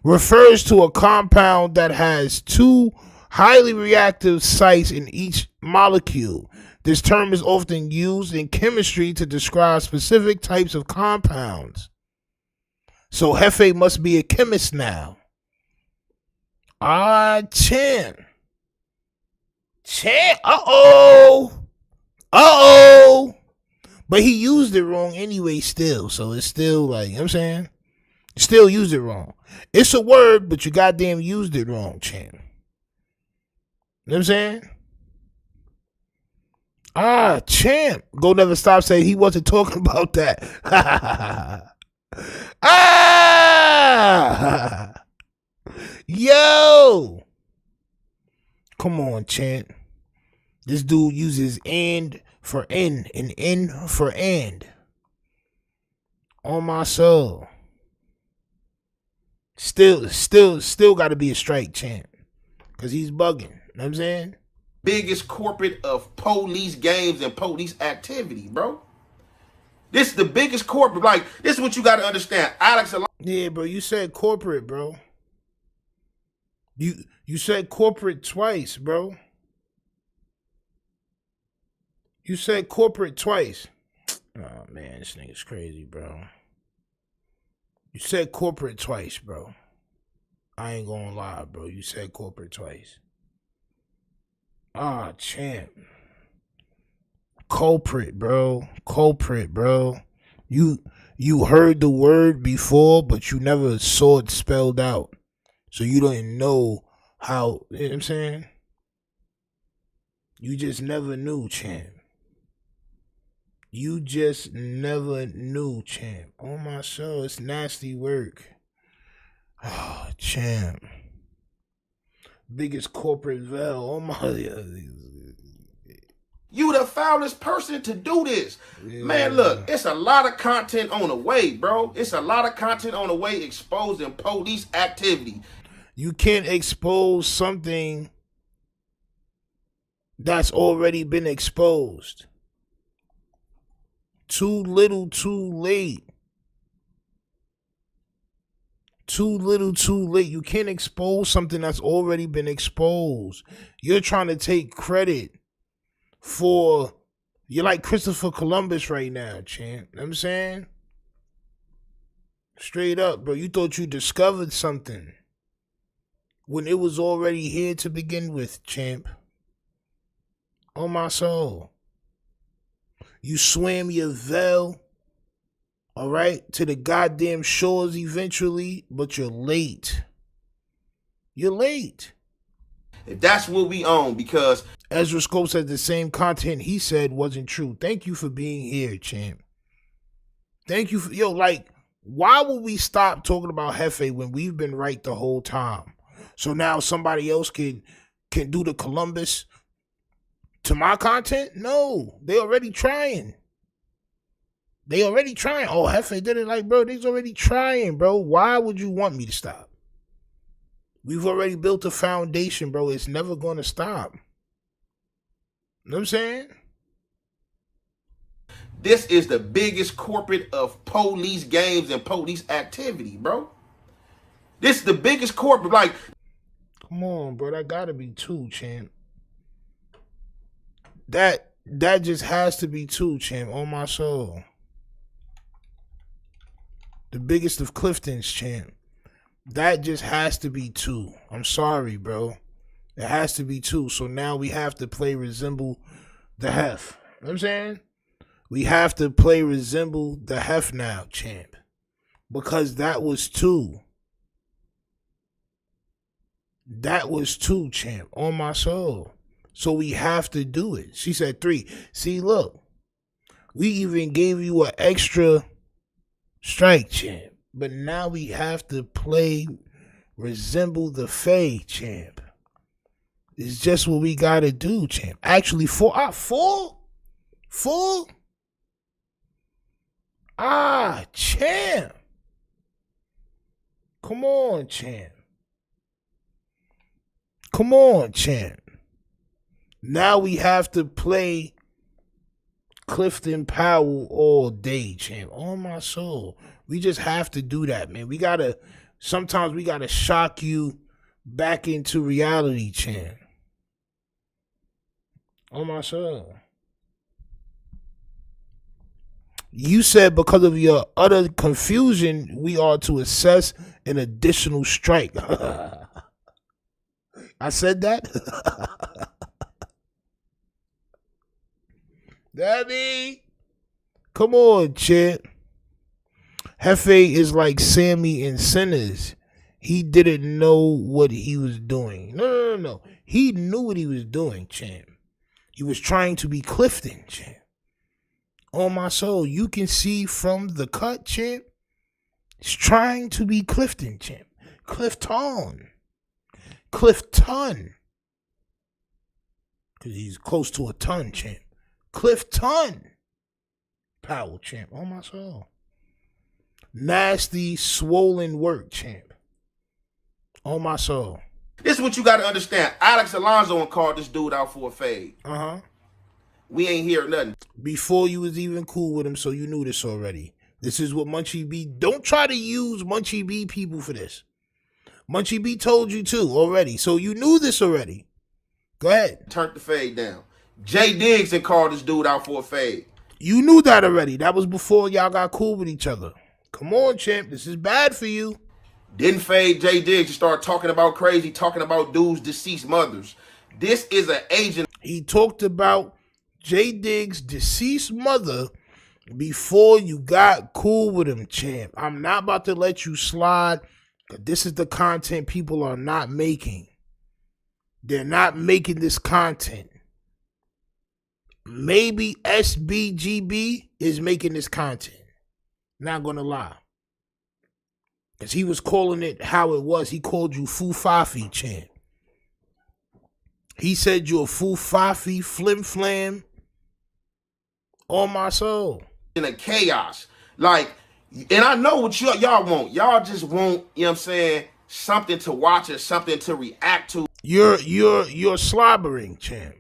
refers to a compound that has 2 highly reactive sites in each molecule. This term is often used in chemistry to describe specific types of compounds. So Jefe must be a chemist now. Champ. Uh-oh. But he used it wrong anyway still. So it's still like, you know what I'm saying? Still used it wrong. It's a word, but you goddamn used it wrong, champ. You know what I'm saying? Champ. Go Never Stop said he wasn't talking about that. Yo. Come on, champ. This dude uses and for and N for and. On my soul. Still got to be a strike, champ. Because he's bugging. You know what I'm saying? Biggest corporate of police games and police activity, bro. This is the biggest corporate. Like, this is what you got to understand. Alex Alonso. Yeah, bro, you said corporate, bro. You said corporate twice, bro. You said corporate twice. Oh, man, this nigga's crazy, bro. You said corporate twice, bro. I ain't gonna lie, bro. You said corporate twice. Ah, champ. Culprit, bro. Culprit, bro. You heard the word before, but you never saw it spelled out. So you don't know how, you know what I'm saying? You just never knew, champ. You just never knew, champ. On my soul, it's nasty work. Oh, champ. Biggest corporate veil. Oh my. You the foulest person to do this. Yeah. Man, look, it's a lot of content on the way, bro. It's a lot of content on the way exposing police activity. You can't expose something that's already been exposed. Too little, too late. Too little, too late. You can't expose something that's already been exposed. You're trying to take credit for, you're like Christopher Columbus right now, champ. You know what I'm saying? Straight up, bro. You thought you discovered something when it was already here to begin with, champ. On my soul. You swam your veil, all right, to the goddamn shores eventually, but you're late. You're late. If that's what we own, because Ezra Scope said the same content he said wasn't true. Thank you for being here, champ. Thank you for, yo, like, why would we stop talking about Jefe when we've been right the whole time? So now somebody else can do the Columbus to my content? No, they already trying. They already trying. Oh, Jefe did it, like, bro, they's already trying, bro. Why would you want me to stop? We've already built a foundation, bro. It's never going to stop. You know what I'm saying? this is the biggest corporate of police games and police activity, bro. This is the biggest corporate, like. Come on, bro. That gotta be two, champ. That just has to be two, champ. On my soul. The biggest of Clifton's, champ. That just has to be two. I'm sorry, bro. It has to be two. So now we have to play resemble the hef. You know what I'm saying? We have to play resemble the hef now, champ. Because that was two. That was two, champ. On my soul. So we have to do it. She said 3. See, look. We even gave you an extra strike, champ. But now we have to play resemble the Fae, champ. It's just what we gotta do, champ. Actually, full? Ah, champ. Come on, champ. Come on, champ. Now we have to play Clifton Powell all day, champ. On my soul. We just have to do that, man. Sometimes we gotta shock you back into reality, champ. On my soul. You said because of your utter confusion, we are to assess an additional strike. I said that? Daddy, come on, champ. Jefe is like Sammy in Sinners. He didn't know what he was doing. No. He knew what he was doing, champ. He was trying to be Clifton, champ. On my soul, you can see from the cut, champ. He's trying to be Clifton, champ. Clifton. Because he's close to a ton, champ. Clifton. Powell, champ. On my soul. Nasty, swollen work, champ. On my soul. This is what you got to understand. Alex Alonso called this dude out for a fade. Uh-huh. We ain't hear nothing. Before you was even cool with him, so you knew this already. This is what Munchie B. Don't try to use Munchie B people for this. Munchie B told you too already, so you knew this already. Go ahead. Turned the fade down. Jay Diggs and called this dude out for a fade. You knew that already. That was before y'all got cool with each other. Come on, champ. This is bad for you. Didn't fade Jay Diggs. You start talking about crazy, talking about dudes' deceased mothers. This is an agent. He talked about Jay Diggs' deceased mother before you got cool with him, champ. I'm not about to let you slide. This is the content people are not making. They're not making this content. Maybe SBGB is making this content. Not gonna lie. Because he was calling it how it was. He called you Fufafi, champ. He said you're a Fufafi, flim flam. On my soul. In a chaos. Like, and I know what y'all want. Y'all just want, you know what I'm saying, something to watch or something to react to. You're slobbering, champ.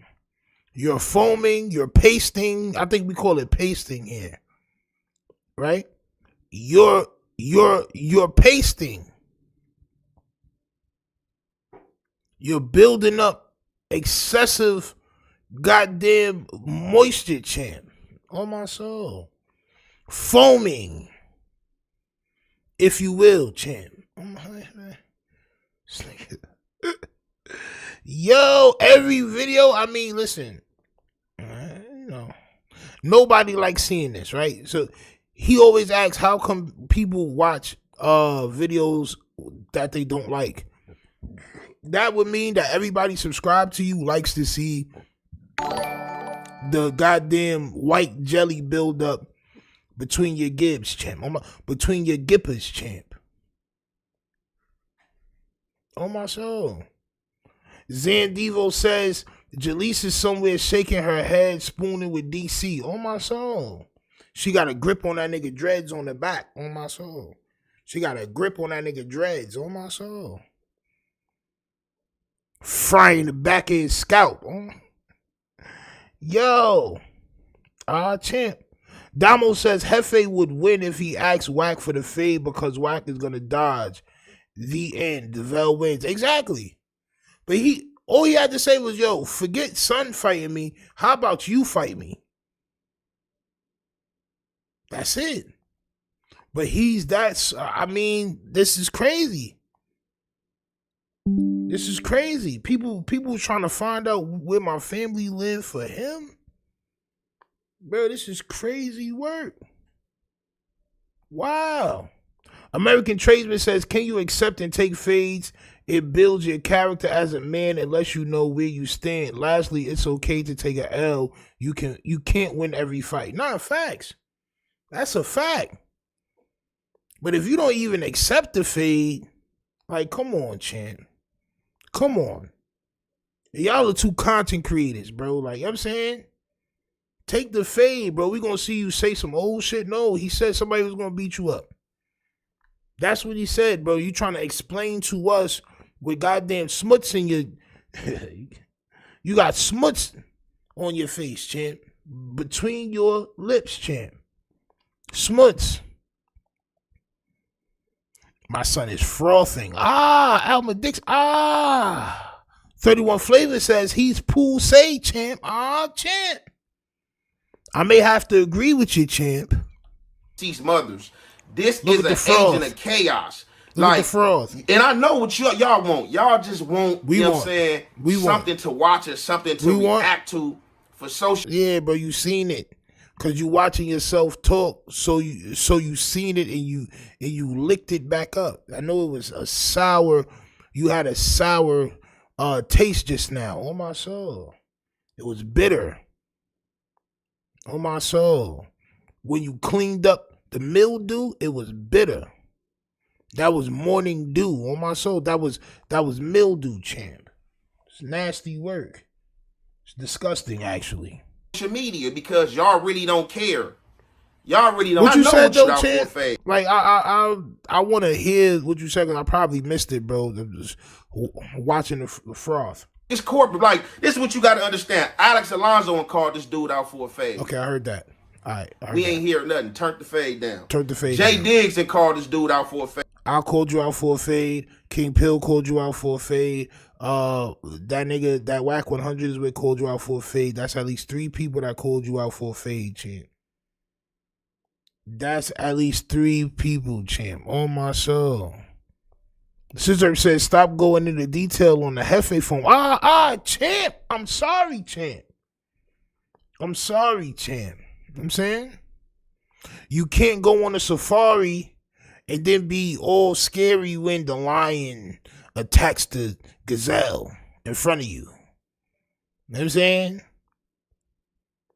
You're foaming, you're pasting. I think we call it pasting here. Right? You're pasting. You're building up excessive goddamn moisture, champ. On my soul. Foaming. If you will, champ. Yo, every video, I mean, listen. Nobody likes seeing this, right? So he always asks, how come people watch videos that they don't like? That would mean that everybody subscribed to you likes to see the goddamn white jelly build up between your gibs, champ. Between your gippers, champ. On my soul. Zandivo says Jaleese is somewhere shaking her head, spooning with DC. On my soul. She got a grip on that nigga dreads on the back. On my soul. She got a grip on that nigga dreads. On my soul. Frying the back of his scalp. Yo. Champ. Damo says Jefe would win if he asks Wack for the fade because Wack is going to dodge. The end. DeVell wins. Exactly. But all he had to say was, yo, forget son fighting me. How about you fight me? That's it. But this is crazy. This is crazy. People trying to find out where my family live for him. Bro, this is crazy work. Wow. American Tradesman says, can you accept and take fades? It builds your character as a man and lets you know where you stand. Lastly, it's okay to take an L. You can't win every fight. Nah, facts. That's a fact. But if you don't even accept the fade, like, come on, champ. Come on. Y'all are two content creators, bro. Like, you know what I'm saying? Take the fade, bro. We gonna see you say some old shit. No, he said somebody was gonna beat you up. That's what he said, bro. You trying to explain to us with goddamn smuts in your... You got smuts on your face, champ. Between your lips, champ. Smuts. My son is frothing. Alma Dix. 31 Flavor says he's pool say, champ. Champ. I may have to agree with you, champ. These mothers. This is an agent of chaos. Like, the fraud. And I know what y'all want. Y'all just want, you know what I'm saying, something to watch or something to react to for social. Yeah, bro, you seen it. Cause you watching yourself talk, so you seen it and you licked it back up. I know it was a sour, you had a sour taste just now. On my soul. It was bitter. On my soul. When you cleaned up the mildew, it was bitter. That was morning dew. On my soul. That was mildew, champ. It's nasty work. It's disgusting, actually. Social media, because y'all really don't care. Y'all really don't. What you said though, champ? Like I want to hear what you said, because I probably missed it, bro. Just watching the froth. It's corporate. Like, this is what you got to understand. Alex Alonso called this dude out for a fade. Okay, I heard that. All right. We ain't hear nothing. Turn the fade down. Turn the fade Jay down. Diggs called this dude out for a fade. I called you out for a fade. King Pill called you out for a fade. That nigga, that Wack 100 is what called you out for a fade. That's at least 3 people that called you out for a fade, champ. That's at least 3 people, champ. On my soul. Sister says, stop going into detail on the Jefe phone. Champ. I'm sorry, champ. I'm sorry, champ. You know what I'm saying? You can't go on a safari and then be all scary when the lion attacks the gazelle in front of you. You know what I'm saying?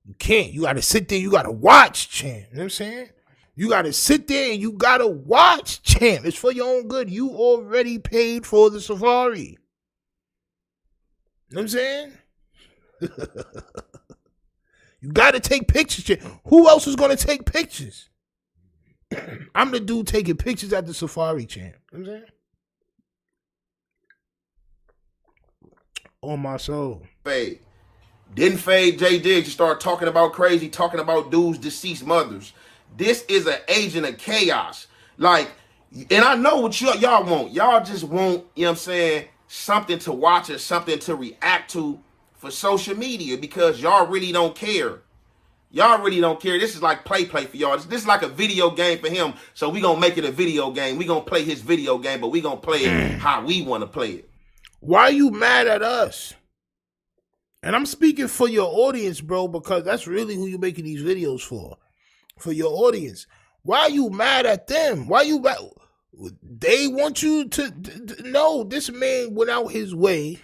You can't. You got to sit there. You got to watch, champ. You know what I'm saying? You got to sit there and you got to watch, champ. It's for your own good. You already paid for the safari. You know what I'm saying? You got to take pictures, champ. Who else is going to take pictures? I'm the dude taking pictures at the safari, champ. You know what I'm saying? On my soul. Fade. Didn't fade Jay Diggs. You start talking about crazy, talking about dudes' deceased mothers. This is an agent of chaos. Like, and I know what y'all want. Y'all just want, you know what I'm saying, something to watch or something to react to for social media because y'all really don't care. Y'all really don't care. This is like play for y'all. This is like a video game for him. So we gonna make it a video game. We gonna play his video game, but we gonna play it how we want to play it. Why are you mad at us? And I'm speaking for your audience, bro, because that's really who you're making these videos for your audience. Why are you mad at them? Why you mad? They want you to know this man went out his way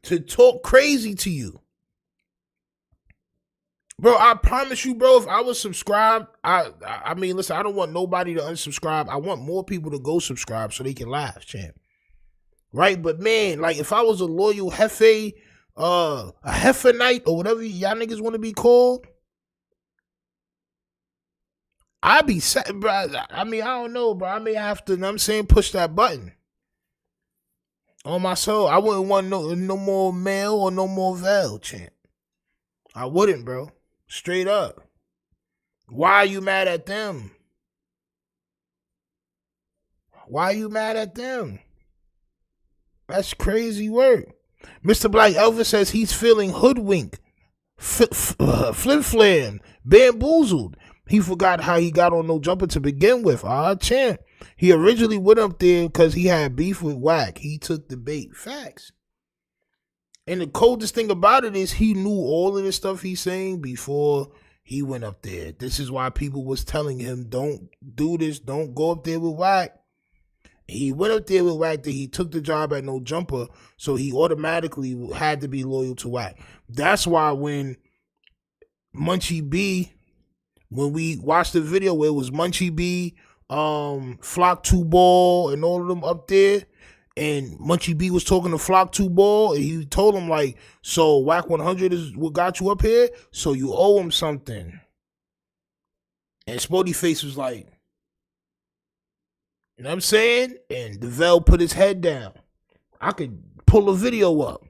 to talk crazy to you. Bro, I promise you, bro, if I was subscribed, I mean, listen, I don't want nobody to unsubscribe. I want more people to go subscribe so they can laugh, champ. Right? But man, like if I was a loyal Jefe, a Jefenite or whatever y'all niggas want to be called, I'd be sad, bro. I mean, I don't know, bro. I may have to, you know what I'm saying, push that button. On my soul, I wouldn't want no more male or no more veil, champ. I wouldn't, bro. Straight up. Why are you mad at them? Why are you mad at them? That's crazy work. Mr. Black Elvis says he's feeling hoodwinked, flim-flam, bamboozled. He forgot how he got on No Jumper to begin with. Champ. He originally went up there because he had beef with Wack. He took the bait. Facts. And the coldest thing about it is he knew all of the stuff he's saying before he went up there. This is why people was telling him, don't do this, don't go up there with Wack. He went up there with Wack, that he took the job at No Jumper, so he automatically had to be loyal to Wack. That's why when Munchie B, when we watched the video where it was Munchie B, Flock 2 Ball, and all of them up there, and Munchie B was talking to Flock 2 Ball, and he told him, like, so Wack 100 is what got you up here, so you owe him something. And Spody Face was like, you know what I'm saying? And DeVell put his head down. I could pull a video up.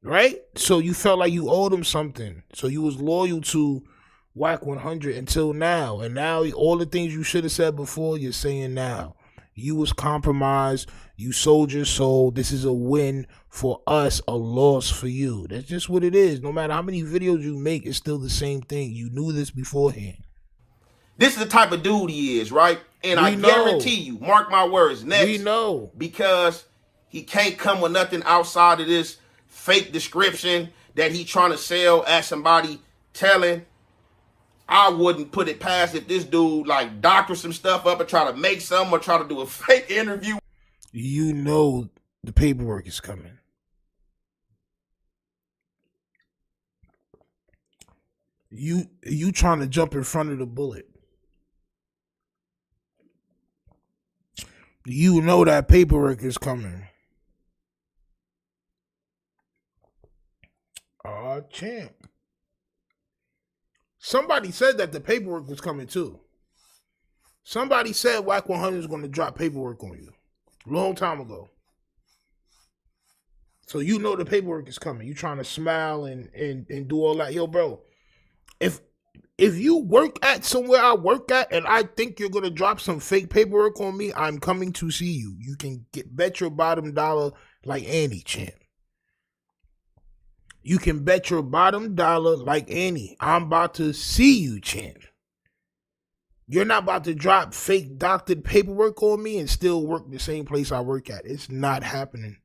Right? So you felt like you owed him something. So you was loyal to Wack 100 until now. And now all the things you should have said before, you're saying now. You was compromised. You sold your soul. This is a win for us, a loss for you. That's just what it is. No matter how many videos you make, it's still the same thing. You knew this beforehand. This is the type of dude he is, right? And I guarantee you, mark my words, next. We know. Because he can't come with nothing outside of this fake description that he trying to sell as somebody telling. I wouldn't put it past if this dude like doctor some stuff up and try to make some or try to do a fake interview. You know the paperwork is coming. You trying to jump in front of the bullet. You know that paperwork is coming. Champ. Somebody said that the paperwork was coming too. Somebody said Wack 100 is going to drop paperwork on you. Long time ago. So you know the paperwork is coming. You trying to smile and do all that. Yo, bro, if you work at somewhere I work at and I think you're gonna drop some fake paperwork on me, I'm coming to see you. You can bet your bottom dollar like Annie, champ. You can bet your bottom dollar like Annie. I'm about to see you, champ. You're not about to drop fake doctored paperwork on me and still work the same place I work at. It's not happening.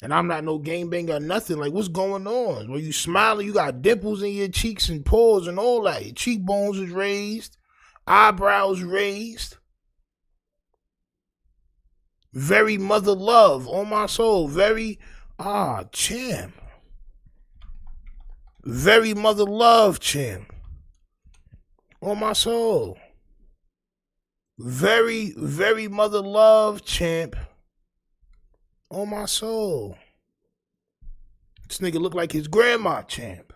And I'm not no gangbanger or nothing. Like, what's going on? When you smiling, you got dimples in your cheeks and paws and all that. Your cheekbones is raised. Eyebrows raised. Very mother love on my soul. Very, champ. Very mother love, champ. On my soul. Very, very mother love, champ. On my soul. This nigga look like his grandma, champ.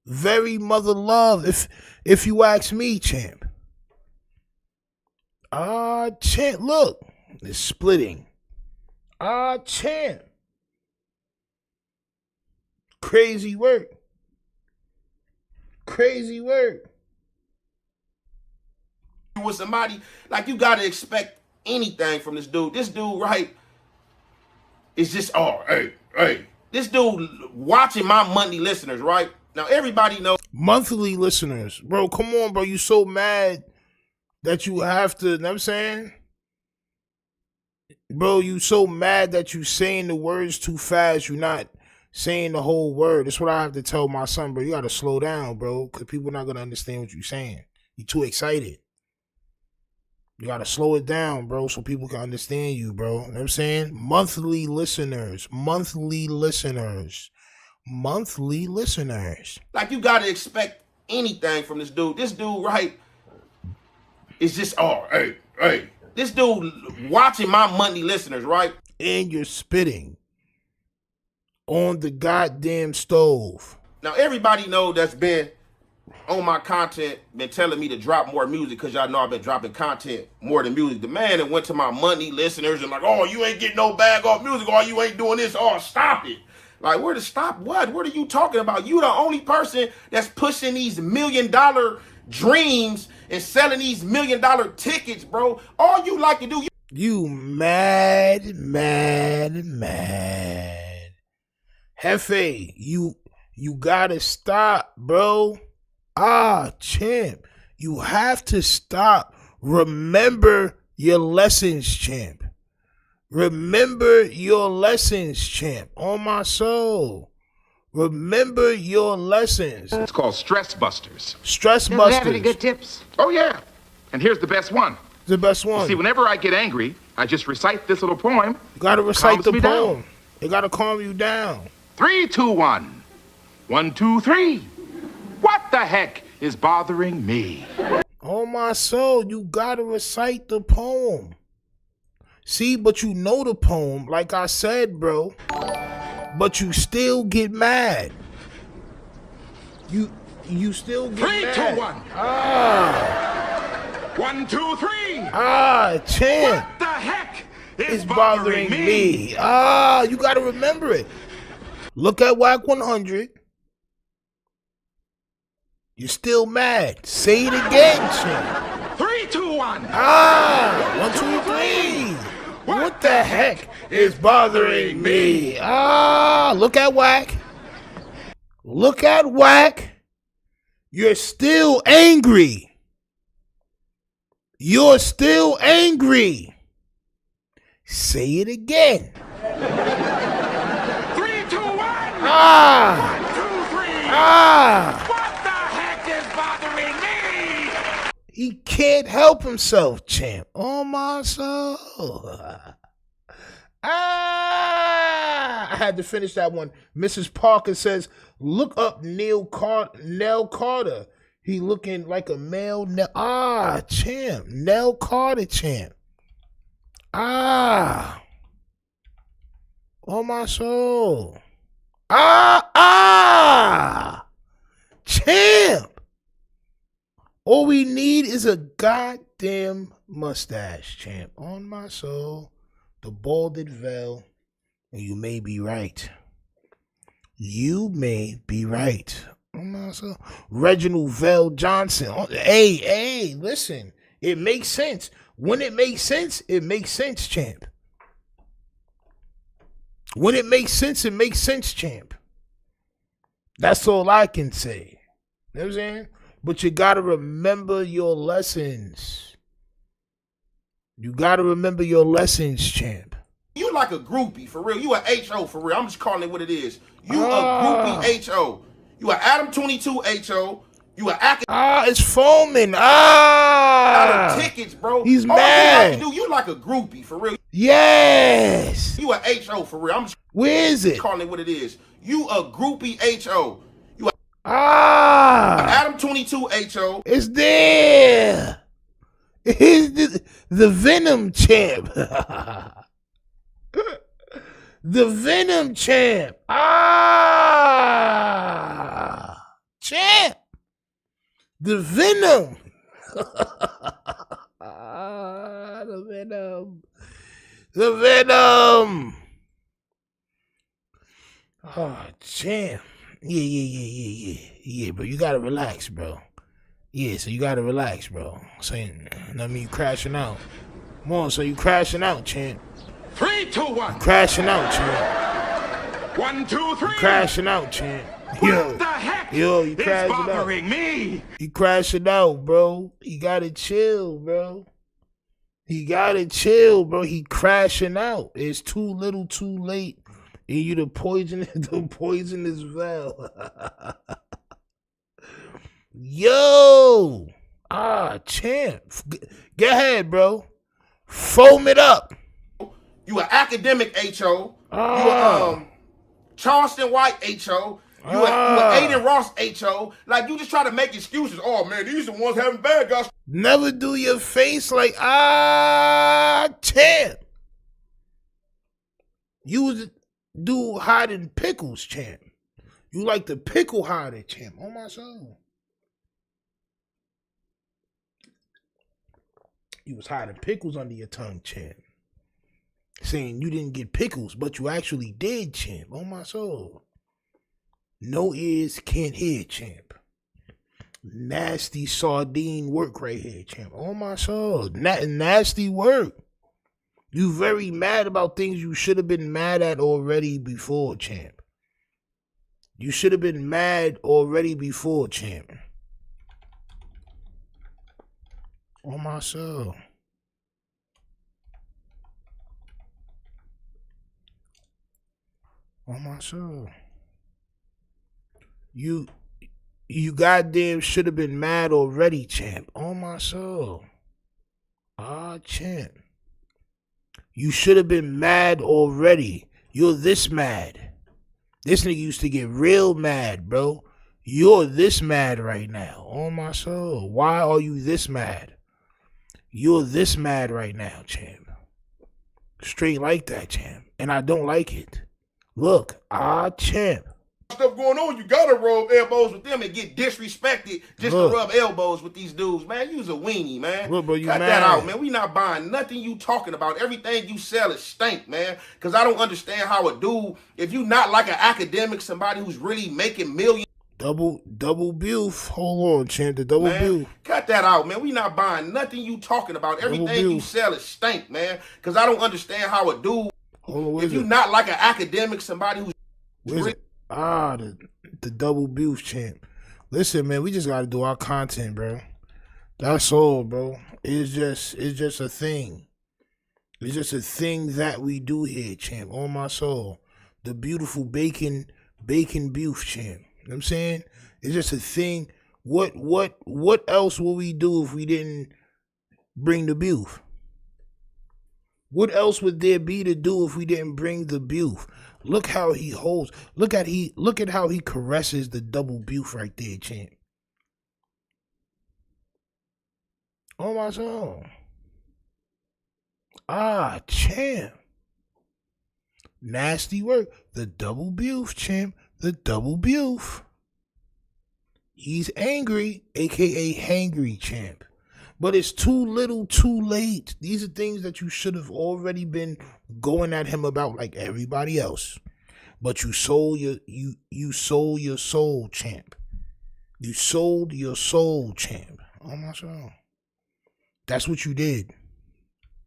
Very mother love, if you ask me, champ. Champ, look. It's splitting. Champ. Crazy work. Crazy work. With somebody, like, you gotta expect anything from this dude. This dude, right, is just, hey. This dude watching my monthly listeners, right? Now, everybody knows. Monthly listeners. Bro, come on, bro. You so mad that you have to, you know what I'm saying? Bro, you so mad that you saying the words too fast. You're not saying the whole word. That's what I have to tell my son, bro. You got to slow down, bro, because people not going to understand what you're saying. You're too excited. You got to slow it down, bro, so people can understand you, bro. You know what I'm saying? Monthly listeners. Monthly listeners. Monthly listeners. Like, you got to expect anything from this dude. This dude, right, is just, hey. This dude watching my monthly listeners, right? And you're spitting on the goddamn stove. Now, everybody know that's been on my content, been telling me to drop more music because y'all know I've been dropping content more than music. The man that went to my monthly listeners and like, oh, you ain't getting no bag off music, or you ain't doing this, oh, stop it. Like, where to stop what? What are you talking about? You the only person that's pushing these $1 million dreams and selling these $1 million tickets, bro. All you like to do, you mad. Jefe, you gotta stop, bro. Champ, you have to stop. Remember your lessons, champ. Remember your lessons, champ. On my soul. Remember your lessons. It's called Stress Busters. Stress Does it busters. have any good tips? Oh, yeah. And here's the best one. The best one. See, whenever I get angry, I just recite this little poem. You gotta recite the me poem. down. It gotta calm you down. 3, 2, 1. 1, 2, 3. What the heck is bothering me? On my soul, you gotta recite the poem. See, but you know the poem, like I said, bro. But you still get mad. You still get 3, mad. 2, 1. 1, 2, 3. Champ. What the heck Is bothering me. You gotta remember it. Look at Wack 100. You're still mad. Say it again, champ. 3, 2, 1. 1, 2, 3. What the heck is bothering me? Look at Wack. Look at Wack. You're still angry. You're still angry. Say it again. 3, 2, 1. 1, 2, 3. What the heck is bothering me? He can't help himself, champ. On my soul. I had to finish that one. Mrs. Parker says, look up Nell Carter. He looking like a male. Champ. Nell Carter, champ. On my soul. Champ. All we need is a goddamn mustache, champ. On my soul. The balded veil. You may be right. You may be right. Reginald Vell Johnson. Hey, listen. It makes sense. When it makes sense, it makes sense, champ. When it makes sense, champ. That's all I can say. You know what I'm saying? But you gotta remember your lessons. You gotta remember your lessons, champ. You like a groupie, for real. You a HO, for real. I'm just calling it what it is. You a groupie HO. You a Adam 22 HO. You a Akademiks. It's foaming. Tickets, bro. He's mad. You like a groupie, for real. Yes. You a HO, for real. I'm just Where is it? calling it what it is. You a groupie HO. You a Adam 22 HO. It's there. It's the Venom champ. The Venom champ. Champ. The Venom. The Venom. The Venom. Oh, champ. Yeah, bro. You gotta relax, bro. Yeah, so you gotta relax, bro. Saying, I mean, you crashing out. Come on, so you crashing out, champ. 3, 2, 1. You crashing out, champ. 1, 2, 3. You crashing out, champ. What the heck you is crashing out. bothering me? You crashing out, bro. You gotta chill, bro. He gotta chill, bro. He crashing out. It's too little, too late. And you the poisonous valve. Yo. Champ. Go ahead, bro. Foam it up. You an academic HO. You a Charleston White HO. You a Aiden Ross HO. Like, you just try to make excuses. Oh, man, these are the ones having bad guys. Never do your face like, champ. You was a dude hiding pickles, champ. You like the pickle hider, champ. Oh, my soul. You was hiding pickles under your tongue, champ. Saying you didn't get pickles, but you actually did, champ. Oh, my soul. No ears, can't hear, champ. Nasty sardine work right here, champ. Oh, my soul. Nasty work. You very mad about things you should have been mad at already before, champ. You should have been mad already before, champ. Oh, my soul. Oh, my soul. You goddamn should have been mad already, champ. Oh, my soul. Champ. You should have been mad already. You're this mad. This nigga used to get real mad, bro. You're this mad right now. Oh, my soul. Why are you this mad? You're this mad right now, champ. Straight like that, champ. And I don't like it. Look, champ. Stuff going on, you gotta rub elbows with them and get disrespected just to rub elbows with these dudes, man. You's a weenie, man. Look, bro, you Cut mad. that out, man. We not buying nothing you talking about. Everything you sell is stink, man. Because I don't understand how a dude, if you not like an academic, somebody who's really making millions. Double Buf. Hold on, champ. The double Buf. Cut that out, man. We not buying nothing you talking about. Everything you sell is stink, man. Because I don't understand how a dude, if you not like an academic, somebody who's where's it? The double Buf, champ. Listen, man, we just gotta do our content, bro. That's all, bro. It's just a thing. It's just a thing that we do here, champ. On my soul. The beautiful bacon Buf, champ. You know what I'm saying? It's just a thing. What else would we do if we didn't bring the Buf? What else would there be to do if we didn't bring the Buf? Look how he holds. Look at how he caresses the double Buf right there, champ. Oh, my soul. Champ. Nasty work. The double Buf, champ. The double Buf. He's angry, a.k.a. hangry, champ. But it's too little, too late. These are things that you should have already been going at him about like everybody else. But you sold you sold your soul, champ. You sold your soul, champ. Oh my soul. That's what you did.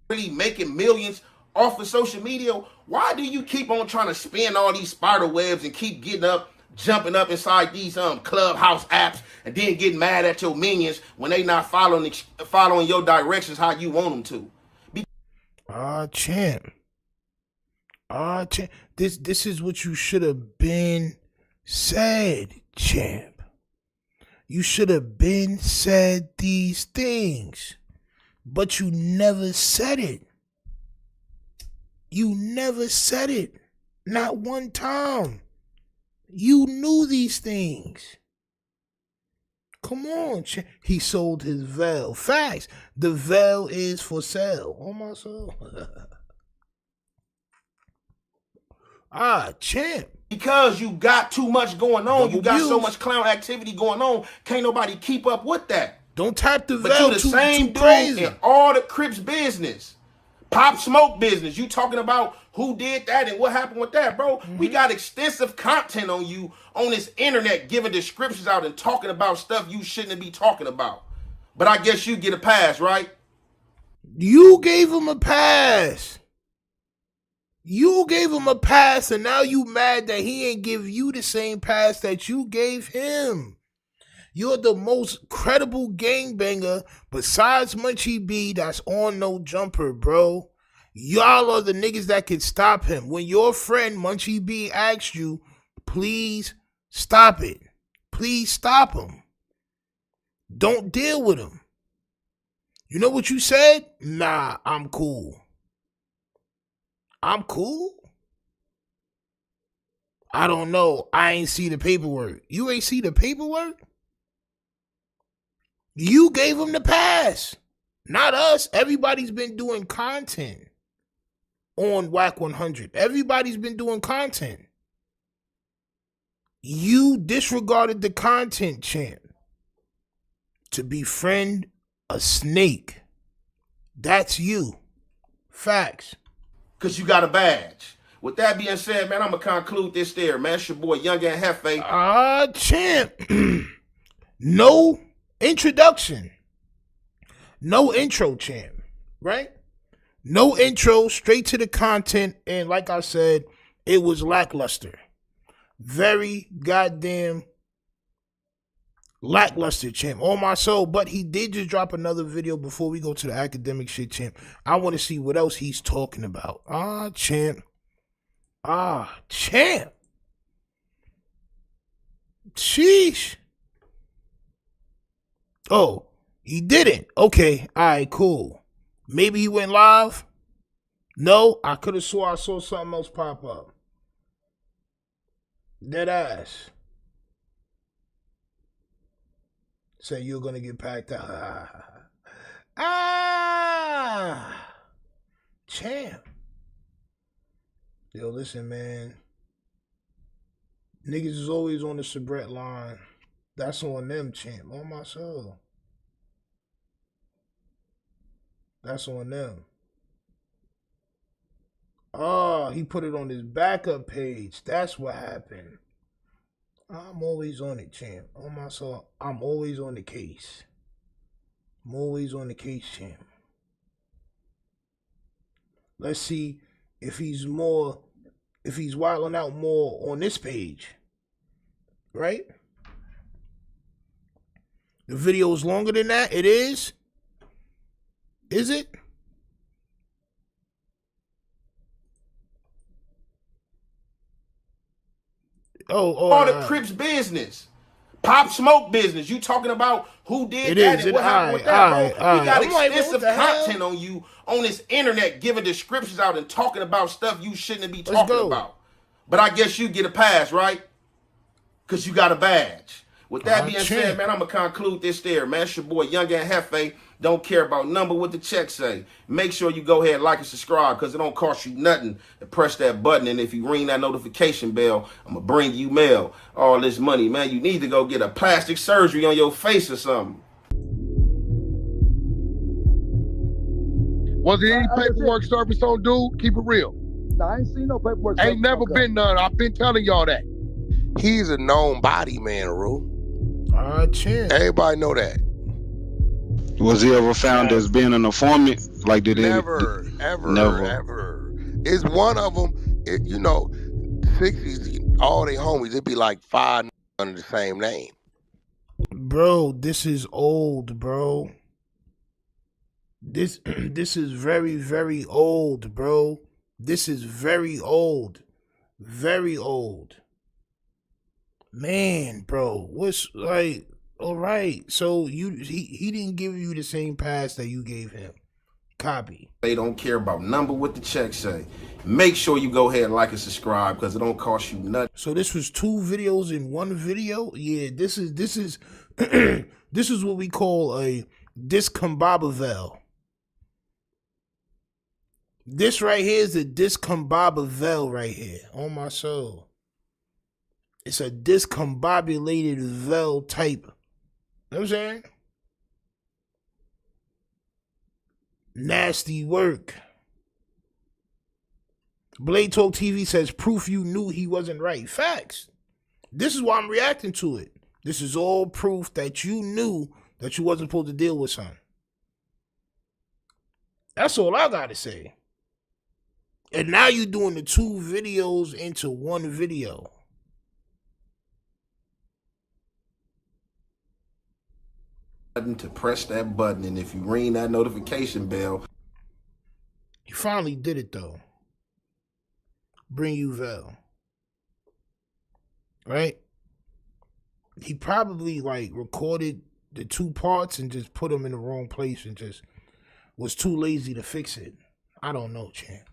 Really making millions off of social media. Why do you keep on trying to spin all these spider webs and keep jumping up inside these clubhouse apps and then getting mad at your minions when they not following your directions how you want them to? Champ. Champ. This is what you should have been said, champ. You should have been said these things. But you never said it. You never said it. Not one time. You knew these things. Come on, he sold his veil. Facts. The veil is for sale. Oh my soul. Champ. Because you got too much going on. You got so much clown activity going on. Can't nobody keep up with that. Don't tap the veil. But you the same dude in all the Crips business. Pop Smoke business. You talking about who did that and what happened with that, bro? We got extensive content on you on this internet giving descriptions out and talking about stuff you shouldn't be talking about. But I guess you get a pass, right? You gave him a pass. You gave him a pass, and now you mad that he ain't give you the same pass that you gave him. You're the most credible gangbanger besides Munchie B that's on No Jumper, bro. Y'all are the niggas that can stop him. When your friend Munchie B asked you, please stop it. Please stop him. Don't deal with him. You know what you said? Nah, I'm cool. I'm cool? I don't know. I ain't see the paperwork. You ain't see the paperwork? You gave him the pass. Not us. Everybody's been doing content on Wack 100. Everybody's been doing content. You disregarded the content, champ, to befriend a snake. That's you. Facts. Because you got a badge. With that being said, man, I'm going to conclude this there, man. It's your boy, Young and Jefe. Champ. No introduction. No intro, champ. Right? No intro, straight to the content. And like I said, it was lackluster. Very goddamn lackluster, champ. On my soul. But he did just drop another video before we go to the academic shit, champ. I want to see what else he's talking about. Champ. Champ. Sheesh. Oh, he didn't. Okay. All right, cool. Maybe he went live. No, I could have swore I saw something else pop up. Dead ass. Say you're going to get packed out. Champ. Yo, listen, man. Niggas is always on the Sabret line. That's on them, champ. On my soul. That's on them. He put it on his backup page. That's what happened. I'm always on it, champ. On my soul, I'm always on the case. I'm always on the case, champ. Let's see if he's wilding out more on this page. Right? The video is longer than that. It is? Is it? All the Crips business. Pop Smoke business. You talking about who did that and what happened with that, bro? We got extensive content on you on this internet giving descriptions out and talking about stuff you shouldn't be talking about. But I guess you get a pass, right? Because you got a badge. With that being said, man, I'm going to conclude this there, man. It's your boy, Young and Jefe. Don't care about number what the check say. Make sure you go ahead, like and subscribe, because it don't cost you nothing to press that button. And if you ring that notification bell, I'm going to bring you mail. All this money, man. You need to go get a plastic surgery on your face or something. Was there any paperwork service on dude? Keep it real. No, I ain't seen no paperwork. Ain't never been none. I've been telling y'all that. He's a known body, man, Rue. Champ. Everybody know that. Was he ever found as being an informant? Like, did Never. It's one of them. You know, 60s, all they homies, it'd be like 5 under the same name. Bro, this is old, bro. This is very, very old, bro. This is very old. Very old. Man, bro. What's like, all right. So he didn't give you the same pass that you gave him. Copy. They don't care about number what the check say. Make sure you go ahead and like and subscribe because it don't cost you nothing. So this was 2 videos in 1 video? Yeah, this is this is what we call a discombobulated. This right here is a discombobulated right here. On my soul. It's a discombobulated veil type. You know what I'm saying? Nasty work. Blade Talk TV says proof you knew he wasn't right. Facts. This is why I'm reacting to it. This is all proof that you knew that you wasn't supposed to deal with something. That's all I gotta say. And now you're doing the 2 videos into 1 video. To press that button, and if you ring that notification bell. You finally did it though. Bring you Vel. Right? He probably like recorded the 2 parts and just put them in the wrong place and just was too lazy to fix it. I don't know, champ.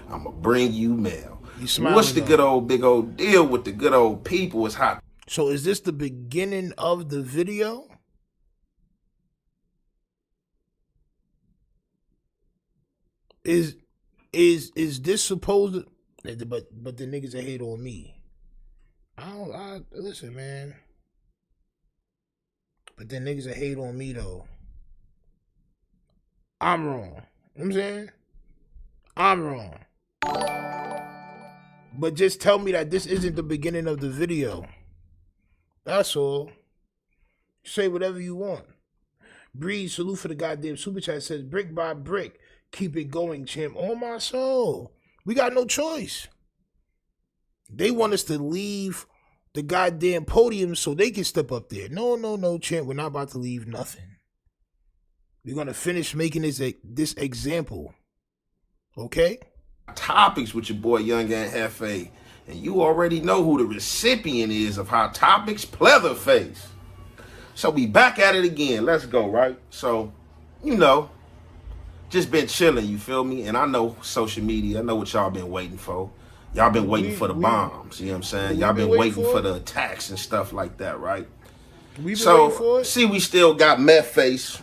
I'ma bring you mail. You What's the though? good old big old deal with the good old people? It's hot. So is this the beginning of the video? Is this supposed to, but the niggas that hate on me. I listen, man. But the niggas that hate on me though. I'm wrong. You know what I'm saying? I'm wrong. But just tell me that this isn't the beginning of the video. That's all. Say whatever you want. Breeze, salute for the goddamn super chat, says brick by brick. Keep it going, champ. On my soul. We got no choice. They want us to leave the goddamn podium so they can step up there. No, champ. We're not about to leave nothing. We're going to finish making this example. Okay? Topics with your boy Young and Jefe. And you already know who the recipient is of Hot Topics, Pleatherface. So we back at it again. Let's go, right? So, you know, just been chilling, you feel me? And I know social media, I know what y'all been waiting for. Y'all been waiting for the bombs, you know what I'm saying? Y'all been waiting for the attacks and stuff like that, right? So, see, we still got Meth Face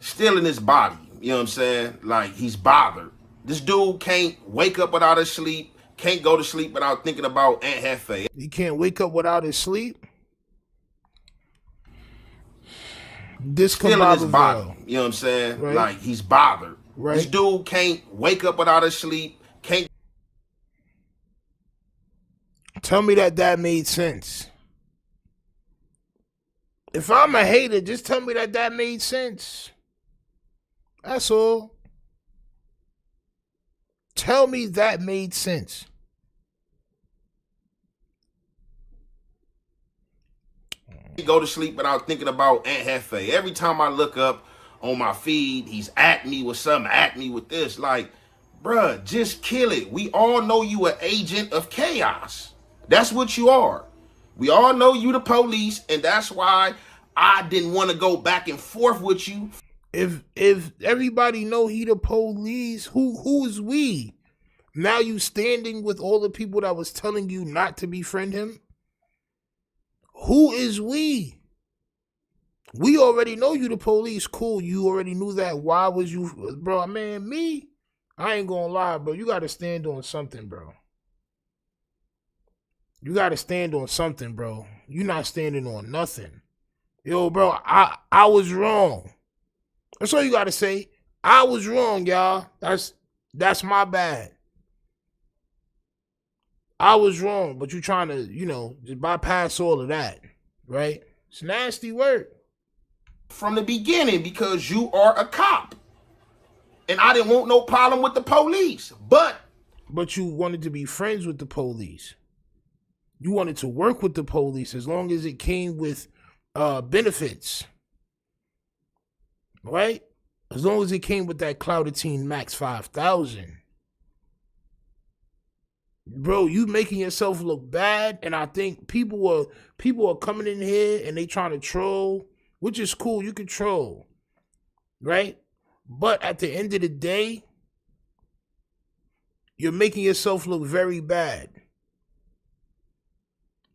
still in his body, you know what I'm saying? Like, he's bothered. This dude can't wake up without his sleep, can't go to sleep without thinking about Aunt Jefe. He can't wake up without his sleep? Still in his body, you know what I'm saying? Right. Like, he's bothered. Right. This dude can't wake up without his sleep, can't. Tell me that made sense. If I'm a hater, just tell me that made sense. That's all. Tell me that made sense. Go to sleep without thinking about Aunt Jefe. Every time I look up on my feed, he's at me with something, at me with this. Like, bruh, just kill it. We all know you an agent of chaos. That's what you are. We all know you the police, and that's why I didn't want to go back and forth with you. If everybody know he the police, who is we? Now you standing with all the people that was telling you not to befriend him? Who is we? We already know you the police. Cool, you already knew that. Why was you, bro? Man, me? I ain't gonna lie, bro. You gotta stand on something, bro. You gotta stand on something, bro. You not standing on nothing. Yo, bro, I was wrong. That's all you gotta say. I was wrong, y'all. That's my bad. I was wrong, but you trying to, just bypass all of that, right? It's nasty work. From the beginning because you are a cop. And I didn't want no problem with the police. But you wanted to be friends with the police. You wanted to work with the police as long as it came with benefits. Right? As long as it came with that Clouditine Max 5000. Bro, you making yourself look bad, and I think people are coming in here and they trying to troll, which is cool. You can troll, right? But at the end of the day, you're making yourself look very bad.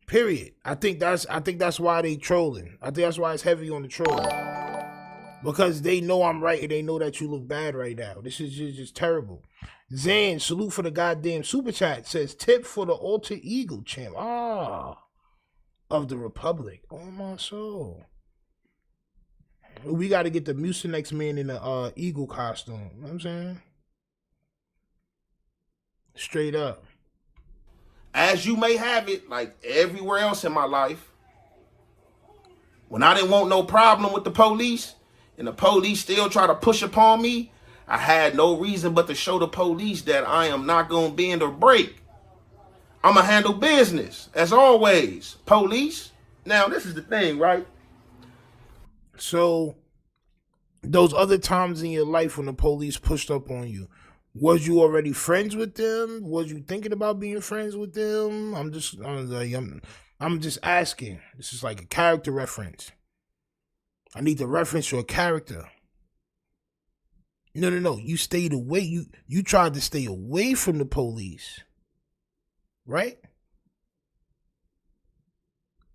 Period. I think that's why they trolling. I think that's why it's heavy on the trolling. Because they know I'm right and they know that you look bad right now. This is just terrible. Zan, salute for the goddamn super chat. Says tip for the alter ego champ. Of the Republic. Oh my soul. We got to get the Mucinex man in the eagle costume. You know what I'm saying? Straight up. as you may have it, like everywhere else in my life, when I didn't want no problem with the police, and the police still try to push upon me, I had no reason but to show the police that I am not going to bend or break. I'm going to handle business, as always. Police. Now, this is the thing, right? So, those other times in your life when the police pushed up on you, was you already friends with them? Was you thinking about being friends with them? I'm just asking. This is like a character reference. I need to reference your character. No. You stayed away. You tried to stay away from the police. Right?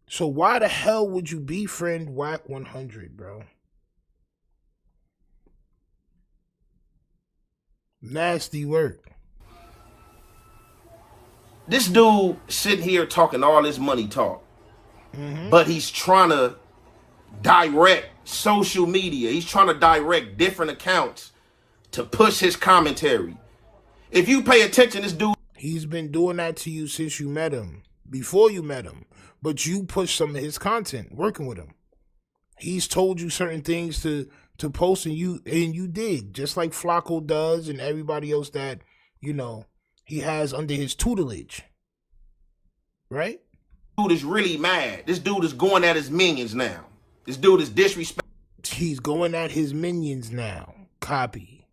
So why the hell would you befriend Wack 100, bro? Nasty work. This dude sitting here talking all this money talk, but he's trying to direct social media. He's trying to direct different accounts to push his commentary. If you pay attention, this dude, he's been doing that to you since you met him, before you met him, but you pushed some of his content working with him. He's told you certain things to post, and you did, just like Flacco does and everybody else that, he has under his tutelage. Right? Dude is really mad. This dude is going at his minions now. This dude is disrespectful. He's going at his minions now. Copy.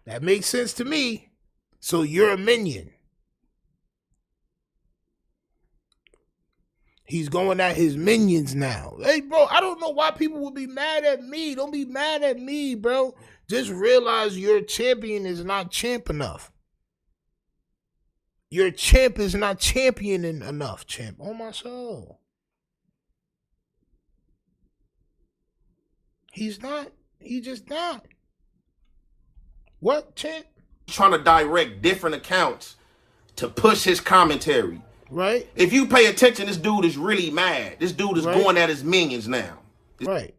That makes sense to me. So you're a minion. He's going at his minions now. Hey, bro, I don't know why people would be mad at me. Don't be mad at me, bro. Just realize your champion is not champ enough. Your champ is not championing enough, champ. Oh, my soul. He's not. He just not. What, champ? Trying to direct different accounts to push his commentary. Right. If you pay attention, this dude is really mad. This dude is going at his minions now. Right.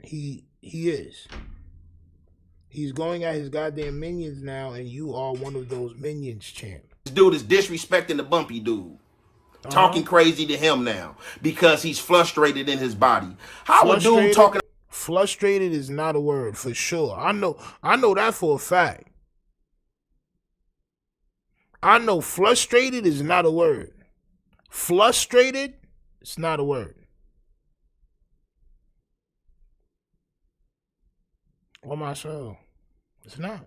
He is. He's going at his goddamn minions now, and you are one of those minions, champ. This dude is disrespecting the bumpy dude. Talking crazy to him now because he's frustrated in his body. How a dude talking? Frustrated is not a word for sure. I know that for a fact. I know frustrated is not a word. Frustrated, it's not a word. On my soul. It's not.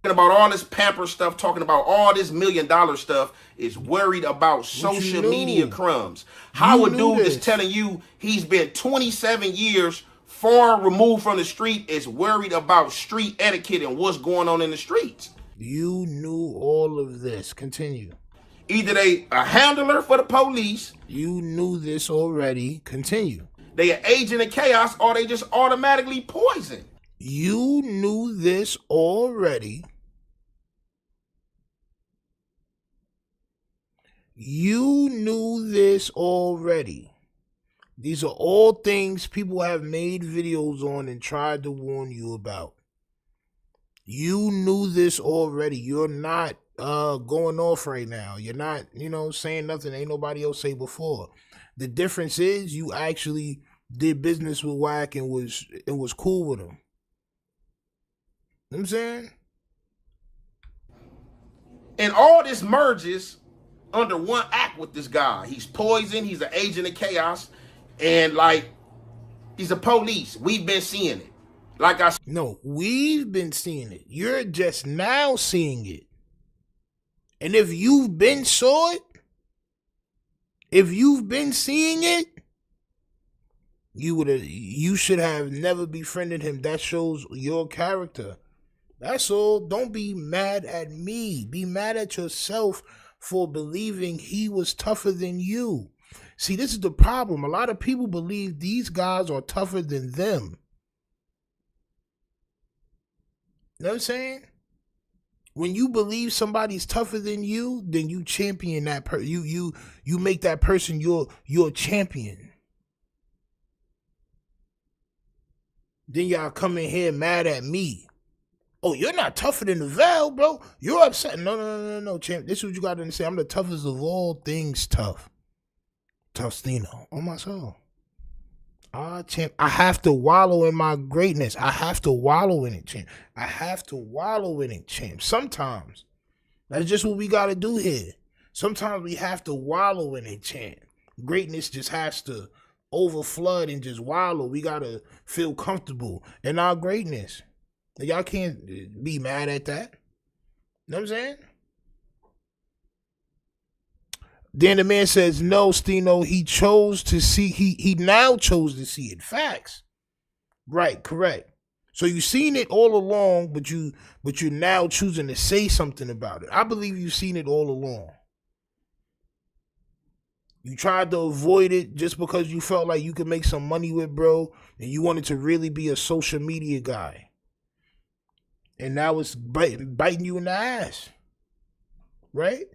About all this pamper stuff, talking about all this $1 million stuff, is worried about social media crumbs. How a dude is telling you he's been 27 years far removed from the street is worried about street etiquette and what's going on in the streets. You knew all of this. Continue. Either they a handler for the police. You knew this already. Continue. They an agent of chaos, or they just automatically poison. You knew this already. You knew this already. These are all things people have made videos on and tried to warn you about. You knew this already. You're not going off right now. You're not, saying nothing ain't nobody else say before. The difference is you actually did business with Wack and was cool with him. You know what I'm saying? And all this merges under one act with this guy. He's poison, he's an agent of chaos, and like he's a police. We've been seeing it. Like I said. No, we've been seeing it. You're just now seeing it. And if you've been saw it, if you've been seeing it, you should have never befriended him. That shows your character. That's all. Don't be mad at me. Be mad at yourself for believing he was tougher than you. See, this is the problem. A lot of people believe these guys are tougher than them. You know what I'm saying? When you believe somebody's tougher than you, then you champion that person. You make that person your champion. Then y'all come in here mad at me. Oh, you're not tougher than the Vel, bro. You're upset. No, champ. This is what you got to understand. I'm the toughest of all things tough. Tough-stino. On my soul. Champ. I have to wallow in my greatness. I have to wallow in it, champ. I have to wallow in it, champ. Sometimes. That's just what we got to do here. Sometimes we have to wallow in it, champ. Greatness just has to overflood and just wallow. We got to feel comfortable in our greatness. Y'all can't be mad at that. You know what I'm saying? Then the man says, no, Stino, he now chose to see it. Facts. Right, correct. So you seen it all along, but you're now choosing to say something about it. I believe you've seen it all along. You tried to avoid it just because you felt like you could make some money with bro, and you wanted to really be a social media guy. And now it's biting you in the ass. Right?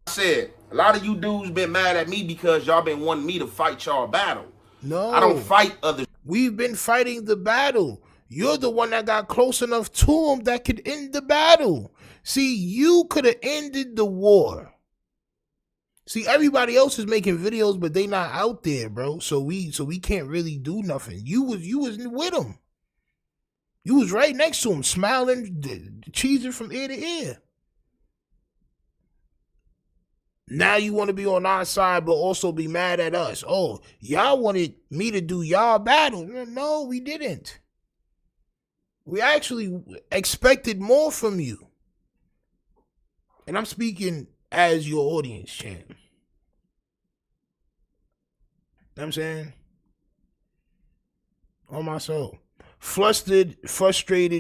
I said, a lot of you dudes been mad at me because y'all been wanting me to fight y'all battle. No. I don't fight others. We've been fighting the battle. You're the one that got close enough to him that could end the battle. See, you could have ended the war. See, everybody else is making videos, but they not out there, bro. So we can't really do nothing. You was with him. You was right next to him, smiling, cheesing from ear to ear. Now you want to be on our side, but also be mad at us. Oh, y'all wanted me to do y'all battle. No, we didn't. We actually expected more from you. And I'm speaking as your audience, champ. You know what I'm saying? On my soul. Frustrated.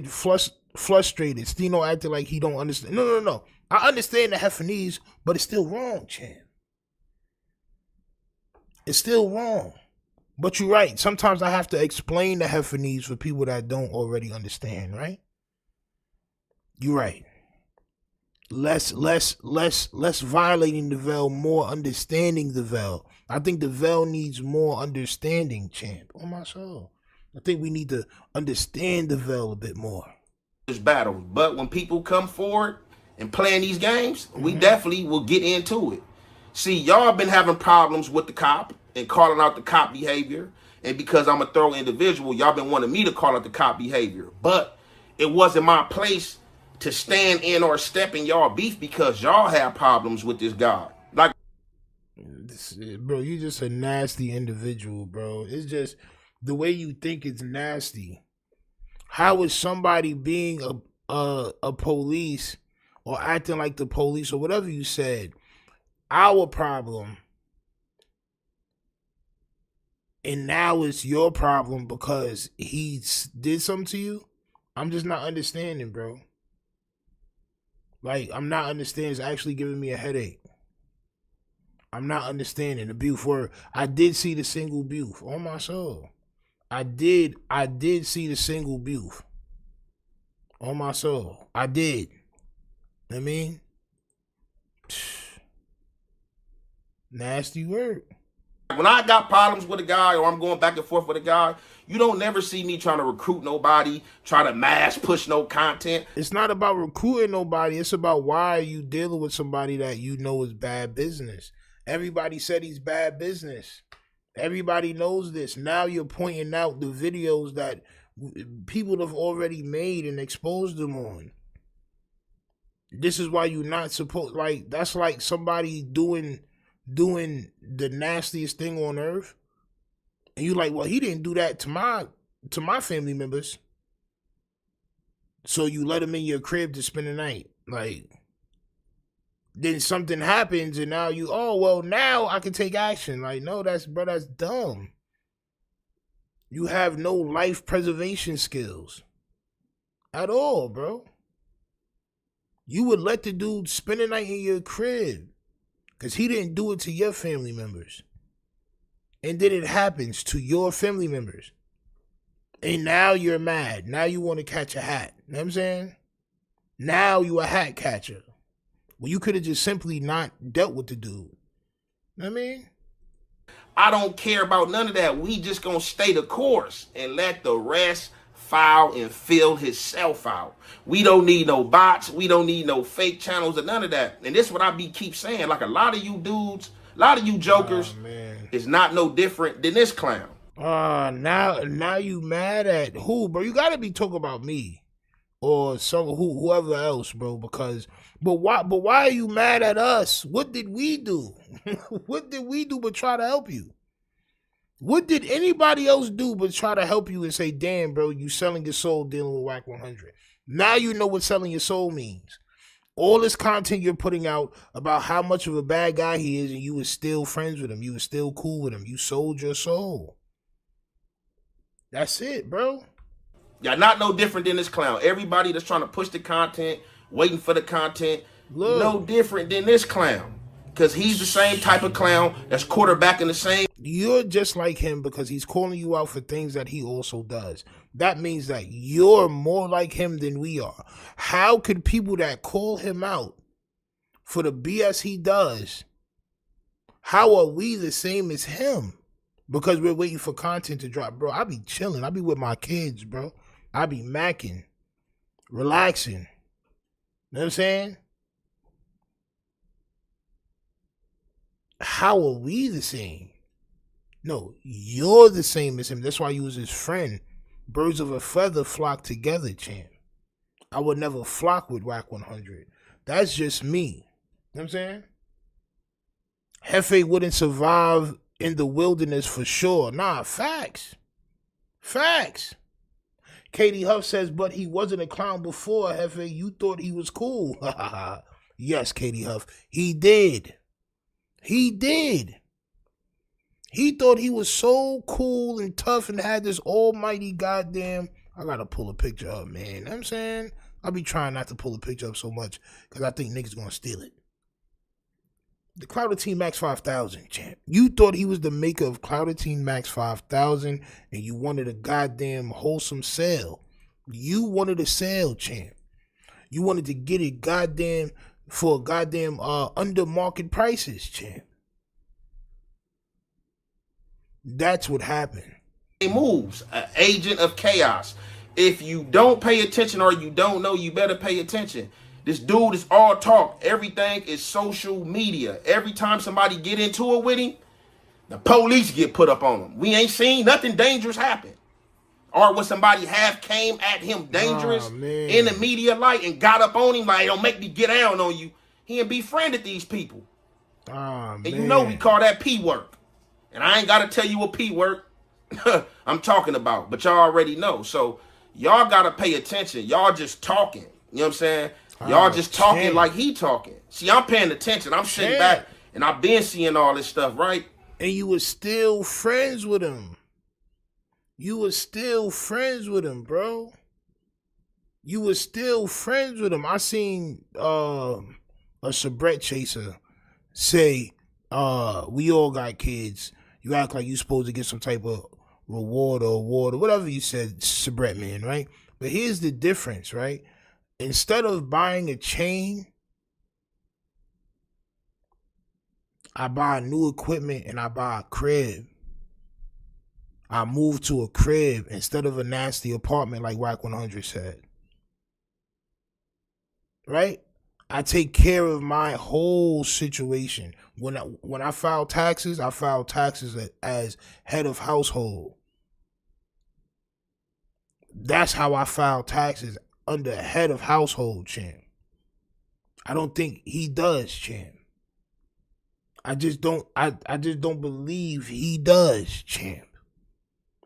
Stino acted like he don't understand. No. I understand the Heffanese, but it's still wrong, champ. It's still wrong. But you're right. Sometimes I have to explain the Heffanese for people that don't already understand, right? You're right. Less violating the Vel, more understanding the Vel. I think the Vel needs more understanding, champ. On my soul. I think we need to understand the Vel a bit more. This battle, but when people come forward and playing these games, we definitely will get into it. See, y'all been having problems with the cop and calling out the cop behavior, and because I'm a thorough individual, y'all been wanting me to call out the cop behavior, but it wasn't my place to stand in or step in y'all beef because y'all have problems with this guy. Like, bro, you just a nasty individual, bro. It's just the way you think is nasty. How is somebody being a police or acting like the police or whatever you said our problem, and now it's your problem because he did something to you? I'm just not understanding, bro. Like, I'm not understanding. It's actually giving me a headache. I'm not understanding the Buf word. I did see the single Buf on my soul. I did see the single Buf on my soul. I did. I mean, nasty word. When I got problems with a guy or I'm going back and forth with a guy, you don't never see me trying to recruit nobody, try to mass push no content. It's not about recruiting nobody. It's about why are you dealing with somebody that you know is bad business. Everybody said he's bad business. Everybody knows this. Now you're pointing out the videos that people have already made and exposed them on. This is why you're not supposed, like, that's like somebody doing the nastiest thing on earth. And you like, well, he didn't do that to my family members. So you let him in your crib to spend the night. Like, then something happens and now you, oh, well, now I can take action. Like, no, that's dumb. You have no life preservation skills at all, bro. You would let the dude spend the night in your crib because he didn't do it to your family members. And then it happens to your family members. And now you're mad. Now you want to catch a hat. You know what I'm saying? Now you a hat catcher. Well, you could have just simply not dealt with the dude. You know what I mean? I don't care about none of that. We just gonna stay the course and let the rest file and fill himself out. We don't need no bots. We don't need no fake channels or none of that. And this is what I keep saying. Like, a lot of you dudes, a lot of you jokers is not no different than this clown. Now you mad at who, bro? You gotta be talking about me or whoever else, bro. But why are you mad at us? What did we do? What did we do but try to help you? What did anybody else do but try to help you and say, damn, bro, you selling your soul dealing with Wack 100. Now you know what selling your soul means. All this content you're putting out about how much of a bad guy he is and you were still friends with him. You were still cool with him. You sold your soul. That's it, bro. Y'all not no different than this clown. Everybody that's trying to push the content, waiting for the content, no different than this clown. Because he's the same type of clown that's quarterbacking the same. You're just like him because he's calling you out for things that he also does. That means that you're more like him than we are. How could people that call him out for the BS he does, how are we the same as him? Because we're waiting for content to drop. Bro, I be chilling. I be with my kids, bro. I be macking, relaxing. You know what I'm saying? How are we the same? No, you're the same as him. That's why you was his friend. Birds of a feather flock together, champ. I would never flock with Wack 100. That's just me. You know what I'm saying? Jefe wouldn't survive in the wilderness for sure. Nah, facts. Facts. Katie Huff says, but he wasn't a clown before, Jefe. You thought he was cool. Yes, Katie Huff. He did. He did. He thought he was so cool and tough and had this almighty goddamn... I gotta pull a picture up, man. You know what I'm saying? I be trying not to pull a picture up so much because I think niggas gonna steal it. The Clouded Teen Max 5000, champ. You thought he was the maker of Clouded Teen Max 5000 and you wanted a goddamn wholesome sale. You wanted a sale, champ. You wanted to get it goddamn for goddamn under market prices, champ. That's what happened. Moves, an agent of chaos. If you don't pay attention or you don't know, you better pay attention. This dude is all talk. Everything is social media. Every time somebody get into it with him, the police get put up on him. We ain't seen nothing dangerous happen. Or when somebody half came at him dangerous in the media light and got up on him like, don't make me get down on you. He ain't befriended these people. And you know we call that P work. And I ain't got to tell you what P work I'm talking about. But y'all already know. So y'all got to pay attention. Y'all just talking. You know what I'm saying? Y'all just talking like he talking. See, I'm paying attention. I'm sitting back and I've been seeing all this stuff, right? And you was still friends with him. You was still friends with him, bro. You was still friends with him. I seen a soubrette chaser say, we all got kids. You act like you supposed to get some type of reward or award or whatever you said, soubrette man, right? But here's the difference, right? Instead of buying a chain, I buy new equipment and I buy a crib. I move to a crib instead of a nasty apartment like Wack 100 said. Right? I take care of my whole situation. When I file taxes, I file taxes as head of household. That's how I file taxes, under head of household, champ. I don't think he does, champ. I just don't believe he does, champ.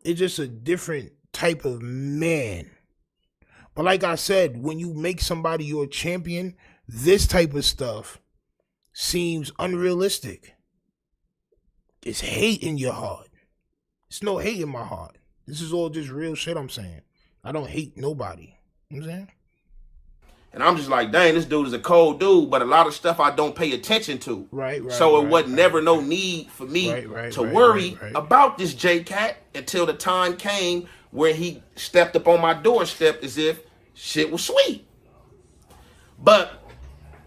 It's just a different type of man. But like I said, when you make somebody your champion, this type of stuff seems unrealistic. It's hate in your heart. It's no hate in my heart. This is all just real shit I'm saying. I don't hate nobody. You know what I'm saying? And I'm just like, dang, this dude is a cold dude, but a lot of stuff I don't pay attention to. Right. So it wasn't never no need for me to worry about this J-Cat until the time came where he stepped up on my doorstep as if shit was sweet. But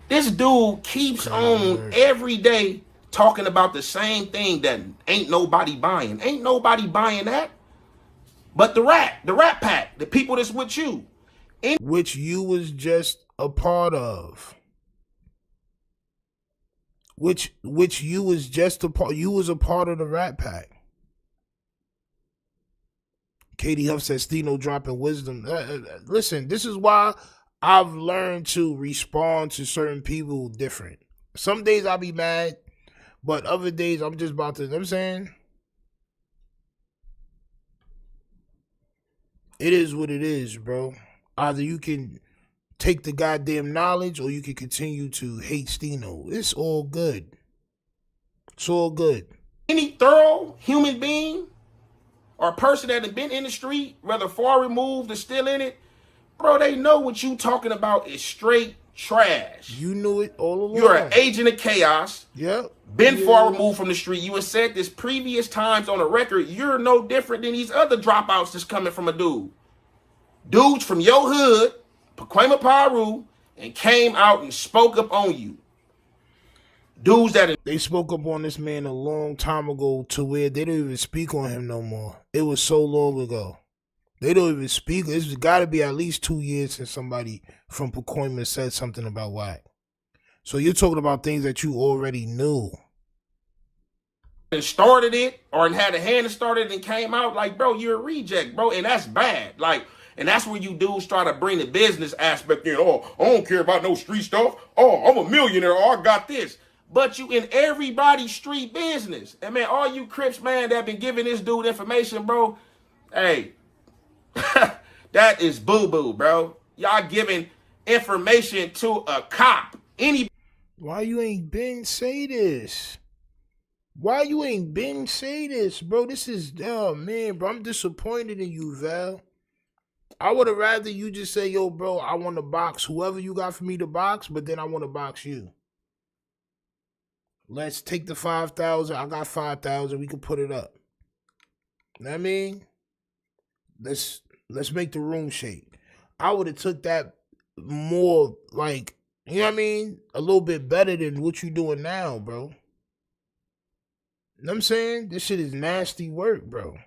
this dude keeps on every day talking about the same thing that ain't nobody buying. Ain't nobody buying that. But the Rat Pack, the people that's with you. Which you was just a part of. Which you was just a part. You was a part of the Rat Pack. Katie Huff says Stino dropping wisdom. Listen, this is why I've learned to respond to certain people different. Some days I'll be mad, but other days I'm just about to, you know what I'm saying? It is what it is, bro. Either you can take the goddamn knowledge or you can continue to hate Stino. It's all good. It's all good. Any thorough human being or person that has been in the street, whether far removed or still in it, bro, they know what you talking about is straight trash. You knew it all along. You're an agent of chaos. Yep. Been far removed from the street. You have said this previous times on the record. You're no different than these other dropouts that's coming from a dude. Dudes from your hood, Pacoima Paru, and came out and spoke up on you. Dudes that they spoke up on this man a long time ago to where they don't even speak on him no more. It was so long ago. They don't even speak. It's got to be at least 2 years since somebody from Pacoima said something about Wack. So you're talking about things that you already knew. And started it or had a hand that started and came out like, bro, you're a reject, bro, and that's bad. Like, and that's where you dudes try to bring the business aspect in. Oh, I don't care about no street stuff. Oh, I'm a millionaire. Oh, I got this. But you in everybody's street business. And man, all you Crips, man, that been giving this dude information, bro, hey, that is boo-boo, bro. Y'all giving information to a cop. Why you ain't been say this? Why you ain't been say this, bro? This is, oh man, bro, I'm disappointed in you, Val. I would have rather you just say, yo, bro, I want to box whoever you got for me to box, but then I want to box you. Let's take the 5,000. I got 5,000. We can put it up. You know what I mean? Let's make the room shake. I would have took that more like, you know what I mean? A little bit better than what you doing now, bro. You know what I'm saying? This shit is nasty work, bro.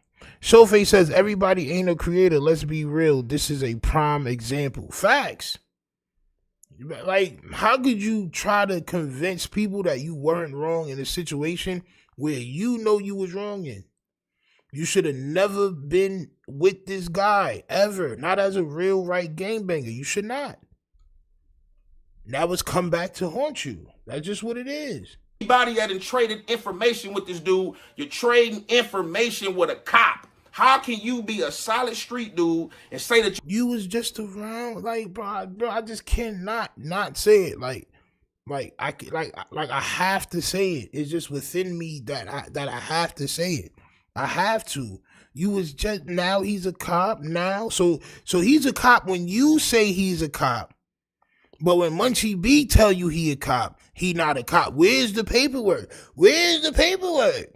Jefe says, everybody ain't a creator. Let's be real. This is a prime example. Facts. Like, how could you try to convince people that you weren't wrong in a situation where you know you was wrong in? You should have never been with this guy, ever. Not as a real right gangbanger. You should not. Now it's come back to haunt you. That's just what it is. Anybody that done traded information with this dude, you're trading information with a cop. How can you be a solid street dude and say that you was just around? Like, bro, I just cannot not say it. Like I have to say it. It's just within me that I have to say it. I have to. You was just, now he's a cop now. So he's a cop when you say he's a cop. But when Munchie B tell you he a cop, he not a cop. Where's the paperwork? Where's the paperwork?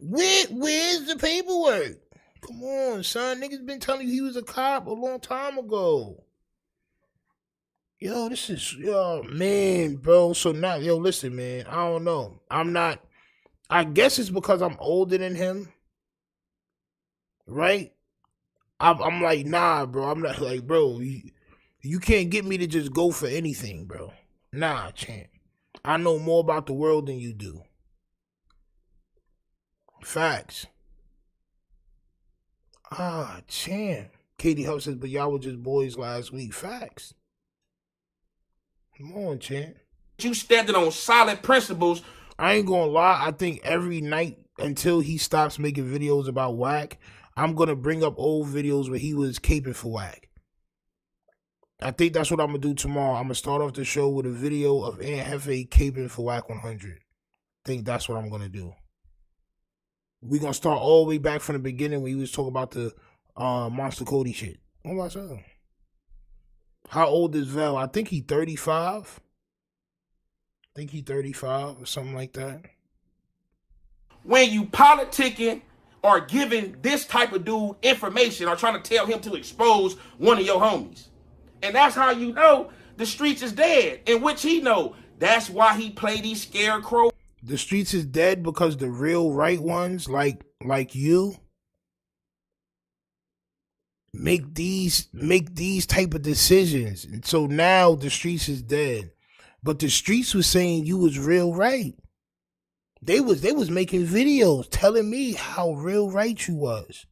Where's the paperwork? Come on, son. Niggas been telling you he was a cop a long time ago. Yo, this is, yo, man, bro. So now, yo, listen, man. I don't know. I'm not. I guess it's because I'm older than him, right? I'm like, nah, bro. I'm not like, bro. You can't get me to just go for anything, bro. Nah, champ. I know more about the world than you do. Facts. Ah, champ. Katie Huff says, but y'all were just boys last week. Facts. Come on, champ. You standing on solid principles. I ain't gonna lie. I think every night until he stops making videos about Wack, I'm gonna bring up old videos where he was caping for Wack. I think that's what I'm gonna do tomorrow. I'm gonna start off the show with a video of Aunt Jefe caping for Wack 100. I think that's what I'm gonna do. We gonna start all the way back from the beginning when he was talking about the Monster Cody shit. Oh my God. How old is Vel? I think he 35. I think he 35 or something like that. When you politicking or giving this type of dude information or trying to tell him to expose one of your homies. And that's how you know the streets is dead, in which he know. That's why he play these scarecrow. The streets is dead because the real right ones, like you, make these type of decisions. And so now the streets is dead. But the streets was saying you was real right. They was making videos telling me how real right you was.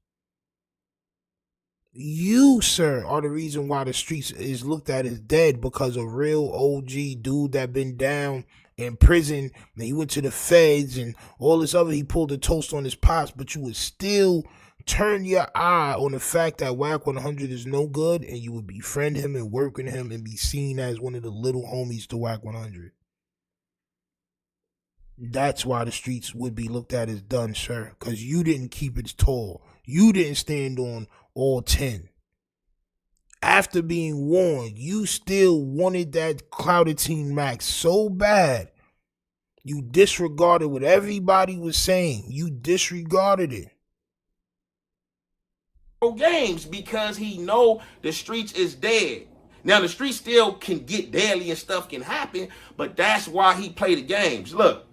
You, sir, are the reason why the streets is looked at as dead, because a real OG dude that been down in prison, and he went to the feds and all this other, he pulled a toast on his pops, but you would still turn your eye on the fact that Wack 100 is no good, and you would befriend him and work with him and be seen as one of the little homies to Wack 100. That's why the streets would be looked at as done, sir, because you didn't keep it tall. You didn't stand on all 10. After being warned, you still wanted that Clouded Teen Max so bad. You disregarded what everybody was saying. You disregarded it. Games because he know the streets is dead. Now the streets still can get deadly and stuff can happen, but that's why he play the games. Look,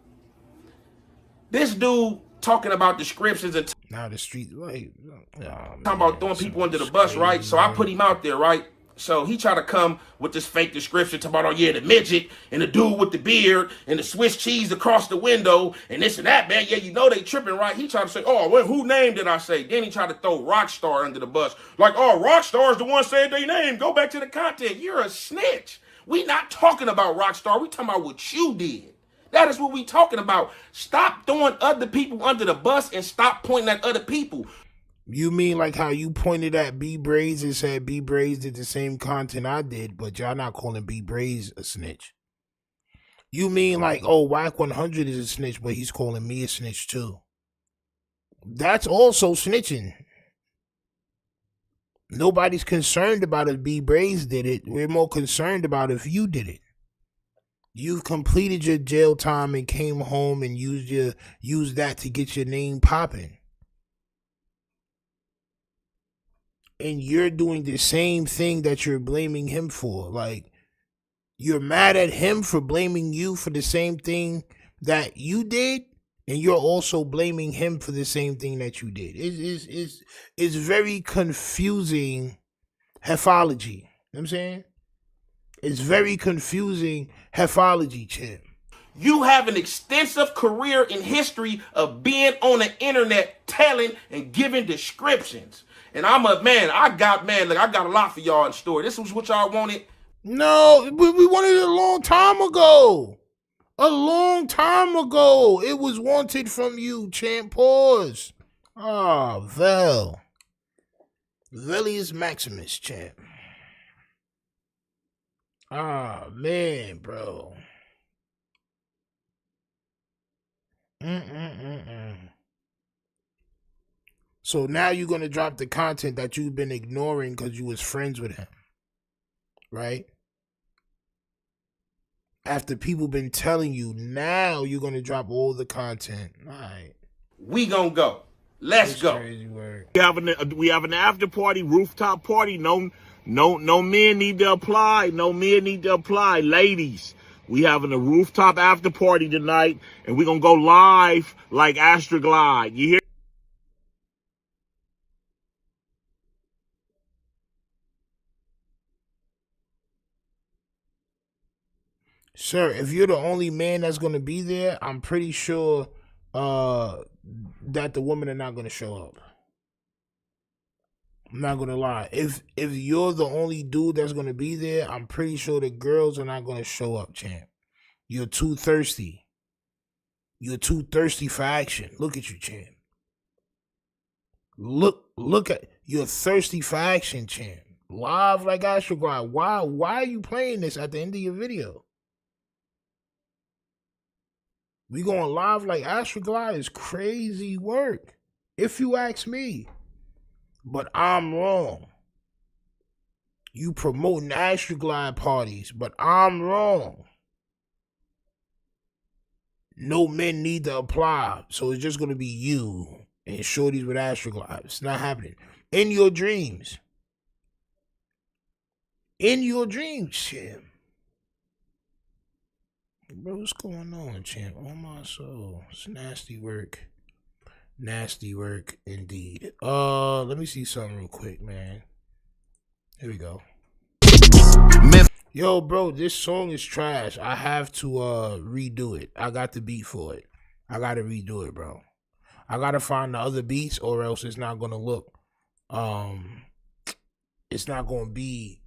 this dude talking about descriptions and now the street, like, talking about throwing people under the bus, right? So I put him out there, right? So he tried to come with this fake description, talking about, oh yeah, the midget and the dude with the beard and the Swiss cheese across the window and this and that, man. Yeah, you know they tripping, right? He tried to say, oh, well, who name did I say? Then he tried to throw Rockstar under the bus. Like, oh, Rockstar is the one saying their name. Go back to the content. You're a snitch. We not talking about Rockstar. We talking about what you did. That is what we talking about. Stop throwing other people under the bus and stop pointing at other people. You mean like how you pointed at B Braids and said B Braids did the same content I did, but y'all not calling B Braids a snitch? You mean like, oh, Wack 100 is a snitch, but he's calling me a snitch too? That's also snitching. Nobody's concerned about if B Braids did it. We're more concerned about if you did it. You've completed your jail time and came home and used that to get your name popping. And you're doing the same thing that you're blaming him for. Like, you're mad at him for blaming you for the same thing that you did, and you're also blaming him for the same thing that you did. It's very confusing hefology. You know what I'm saying? It's very confusing hefology, champ. You have an extensive career in history of being on the internet, telling and giving descriptions. And I'm a man, I got a lot for y'all in store. This was what y'all wanted. No, we wanted it a long time ago. A long time ago. It was wanted from you, champ. Pause. Ah, Vel. Velius Maximus, champ. Ah, man, bro. So now you're going to drop the content that you've been ignoring because you was friends with him, right? After people been telling you, now you're going to drop all the content. All right. We gonna go. Let's go. Crazy word. We have an after party, rooftop party, no No men need to apply. No men need to apply. Ladies, we having a rooftop after party tonight, and we're gonna go live like Astroglide. You hear? Sir, if you're the only man that's gonna be there, I'm pretty sure that the women are not gonna show up. I'm not gonna lie. If you're the only dude that's gonna be there, I'm pretty sure the girls are not gonna show up, champ. You're too thirsty. You're too thirsty for action. Look at you, champ. Look at you're thirsty for action, champ. Live like Astroglide. Why are you playing this at the end of your video? We going live like Astroglide is crazy work, if you ask me. But I'm wrong. You promoting Astroglide parties, but I'm wrong. No men need to apply, so it's just gonna be you and shorties with Astroglide. It's not happening. In your dreams. In your dreams, champ. Bro, what's going on, champ? Oh my soul. It's nasty work. Nasty work indeed. Let me see something real quick, man. Here we go. Yo, bro, this song is trash. I have to redo it. I got the beat for it. I gotta redo it, bro. I gotta find the other beats, or else it's not gonna look it's not gonna be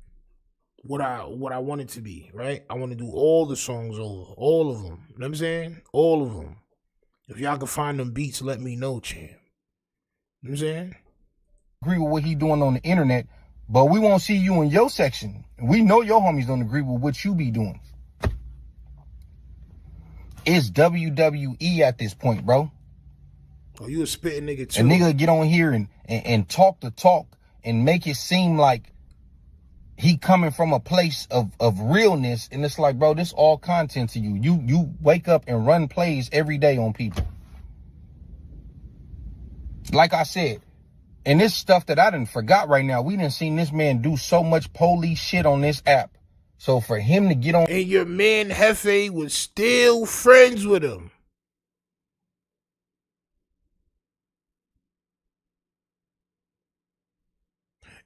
what I want it to be, right? I want to do all the songs over, all of them. You know what I'm saying? All of them. If y'all can find them beats, let me know, champ. You know what I'm saying? Agree with what he doing on the internet, but we won't see you in your section. We know your homies don't agree with what you be doing. It's WWE at this point, bro. Oh, you a spitting nigga too. A nigga get on here and talk the talk and make it seem like he coming from a place of realness, and it's like, bro, this all content to you. You wake up and run plays every day on people. Like I said, and this stuff that I done forgot right now, we done seen this man do so much police shit on this app. So for him to get on... And your man Jefe was still friends with him.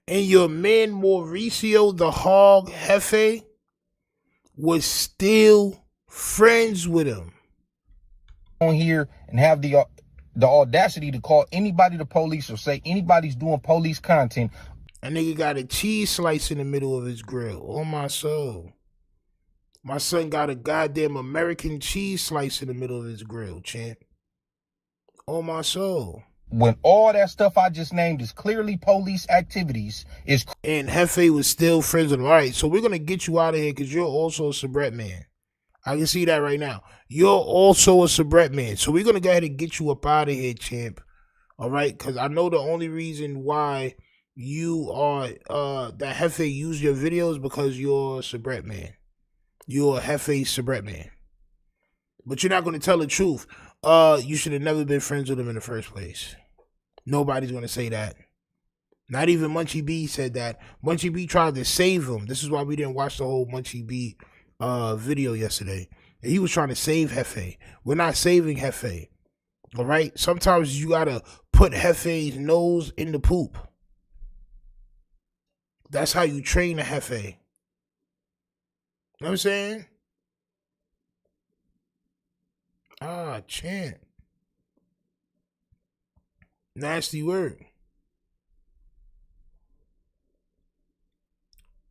And your man Mauricio the Hog Jefe was still friends with him. On here and have the audacity to call anybody the police or say anybody's doing police content. A nigga got a cheese slice in the middle of his grill. Oh my soul. My son got a goddamn American cheese slice in the middle of his grill, champ. Oh my soul. When all that stuff I just named is clearly police activities, and Jefe was still friends with him. All right, so we're gonna get you out of here because you're also a Sabret man. I can see that right now. You're also a Sabret man. So we're gonna go ahead and get you up out of here, champ. All right, because I know the only reason why you are that Jefe used your videos because you're a Sabret man. You're a Jefe Sabret man. But you're not gonna tell the truth. You should have never been friends with him in the first place. Nobody's gonna say that. Not even Munchie B said that. Munchie B tried to save him. This is why we didn't watch the whole Munchie B video yesterday. And he was trying to save Jefe. We're not saving Jefe. All right? Sometimes you gotta put Jefe's nose in the poop. That's how you train a Jefe. You know what I'm saying? Ah, champ. Nasty word.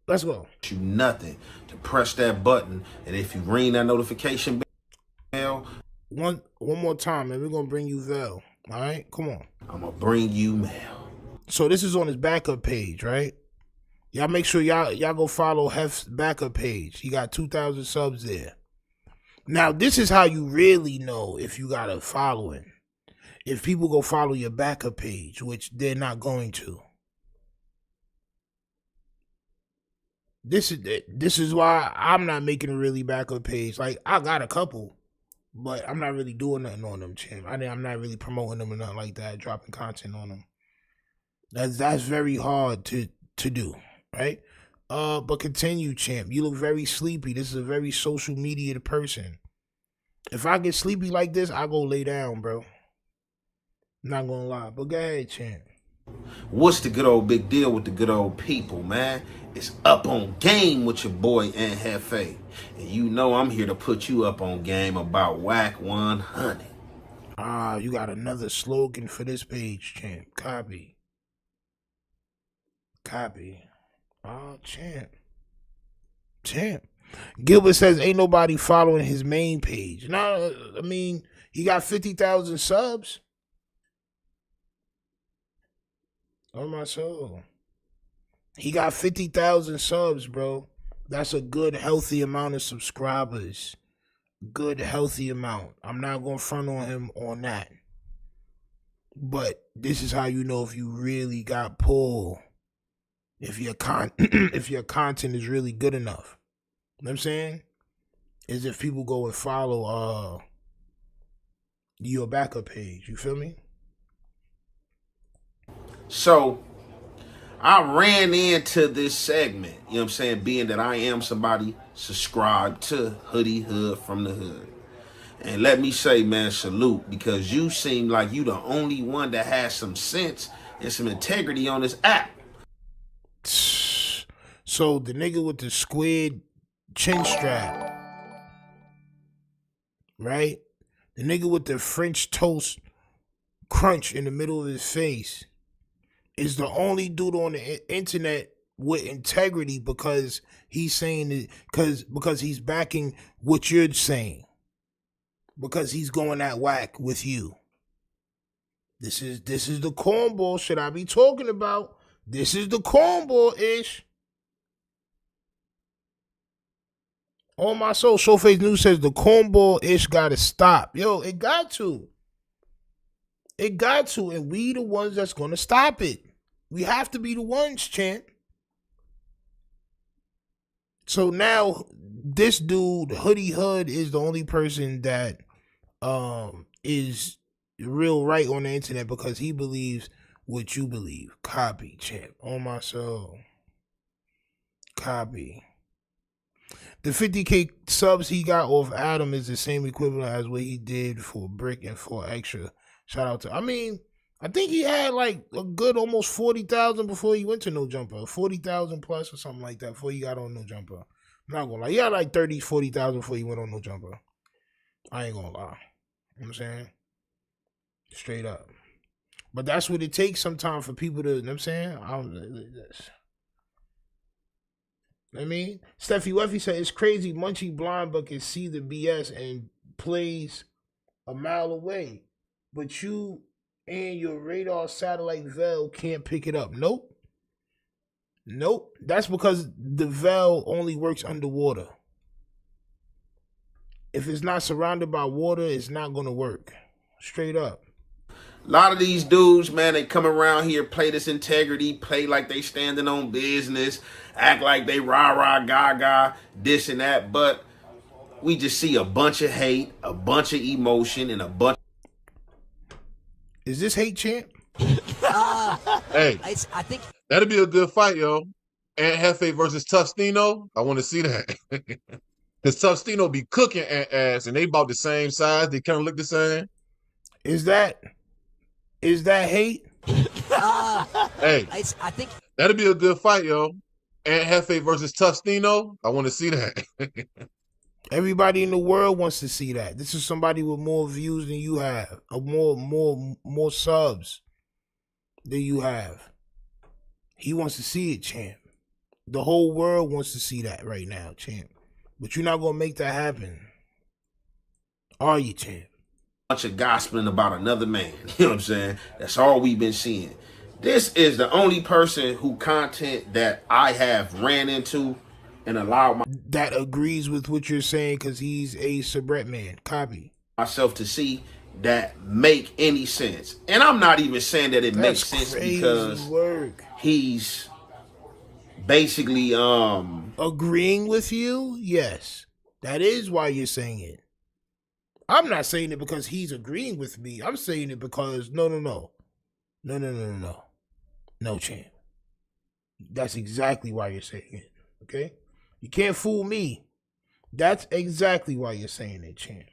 Let's go. You nothing to press that button, and if you ring that notification bell, one more time, and we're gonna bring you Vel. All right, come on. I'm gonna bring you mail. So this is on his backup page, right? Y'all make sure y'all go follow Hef's backup page. He got 2,000 subs there. Now this is how you really know if you got a following. If people go follow your backup page, which they're not going to. This is why I'm not making a really backup page. Like, I got a couple, but I'm not really doing nothing on them, champ. I'm not really promoting them or nothing like that, dropping content on them. That's very hard to do, right? But continue, champ. You look very sleepy. This is a very social media person. If I get sleepy like this, I go lay down, bro. Not gonna lie. But go ahead, champ. What's the good old big deal with the good old people, man? It's up on game with your boy and Jefe. And you know I'm here to put you up on game about Wack 100. You got another slogan for this page, champ. Copy. Champ. Gilbert says ain't nobody following his main page. No, I mean, he got 50,000 subs. On my soul. He got 50,000 subs, bro. That's a good, healthy amount of subscribers. Good, healthy amount. I'm not going to front on him on that. But this is how you know if you really got pull. If your content is really good enough. You know what I'm saying? Is if people go and follow your backup page. You feel me? So, I ran into this segment, you know what I'm saying, being that I am somebody subscribed to Hoodie Hood from the Hood. And let me say, man, salute, because you seem like you the only one that has some sense and some integrity on this app. So, the nigga with the squid chin strap, right? The nigga with the French toast crunch in the middle of his face is the only dude on the internet with integrity because he's saying it because he's backing what you're saying. Because he's going at Wack with you. This is the cornball shit I be talking about. This is the cornball-ish. On my soul, Showface News says the cornball-ish gotta stop. Yo, it got to. It got to, and we the ones that's gonna stop it. We have to be the ones, champ. So now, this dude, Hoodie Hood, is the only person that is real right on the internet because he believes what you believe. Copy, champ. On my soul. Copy. The 50K subs he got off Adam is the same equivalent as what he did for Brick and for Extra. Shout out to, I mean, I think he had like a good almost 40,000 before he went to No Jumper. 40,000 plus or something like that before he got on No Jumper. I'm not gonna lie. He had like 30, 40,000 before he went on No Jumper. I ain't gonna lie. You know what I'm saying? Straight up. But that's what it takes sometimes for people to, you know what I'm saying? I mean, Steffi Weffy said, it's crazy. Munchie Blind but can see the BS and plays a mile away. But you and your radar satellite veil can't pick it up. Nope. That's because the veil only works underwater. If it's not surrounded by water, it's not going to work. Straight up. A lot of these dudes, man, they come around here, play this integrity, play like they standing on business, act like they rah-rah, gaga, this and that. But we just see a bunch of hate, a bunch of emotion, and a bunch. Is this hate, champ? Hey, I think that'll be a good fight, yo. Ant Jefe versus Tustino. I want to see that. Because Tustino be cooking Ant ass, and they about the same size. They kind of look the same. Is that hate? Hey, I think that'll be a good fight, yo. Ant Jefe versus Tustino. I want to see that. Everybody in the world wants to see that. This is somebody with more views than you have, or more subs than you have. He wants to see it, champ. The whole world wants to see that right now, champ. But you're not gonna make that happen, are you, champ? Bunch of gospeling about another man. You know what I'm saying? That's all we've been seeing. This is the only person who content that I have ran into and allowed that agrees with what you're saying because he's a subret man. Copy. Myself to see that make any sense. And I'm not even saying that it makes sense because he's basically agreeing with you. Yes, that is why you're saying it. I'm not saying it because he's agreeing with me. I'm saying it because no, champ. That's exactly why you're saying it. Okay? You can't fool me. That's exactly why you're saying it, champ.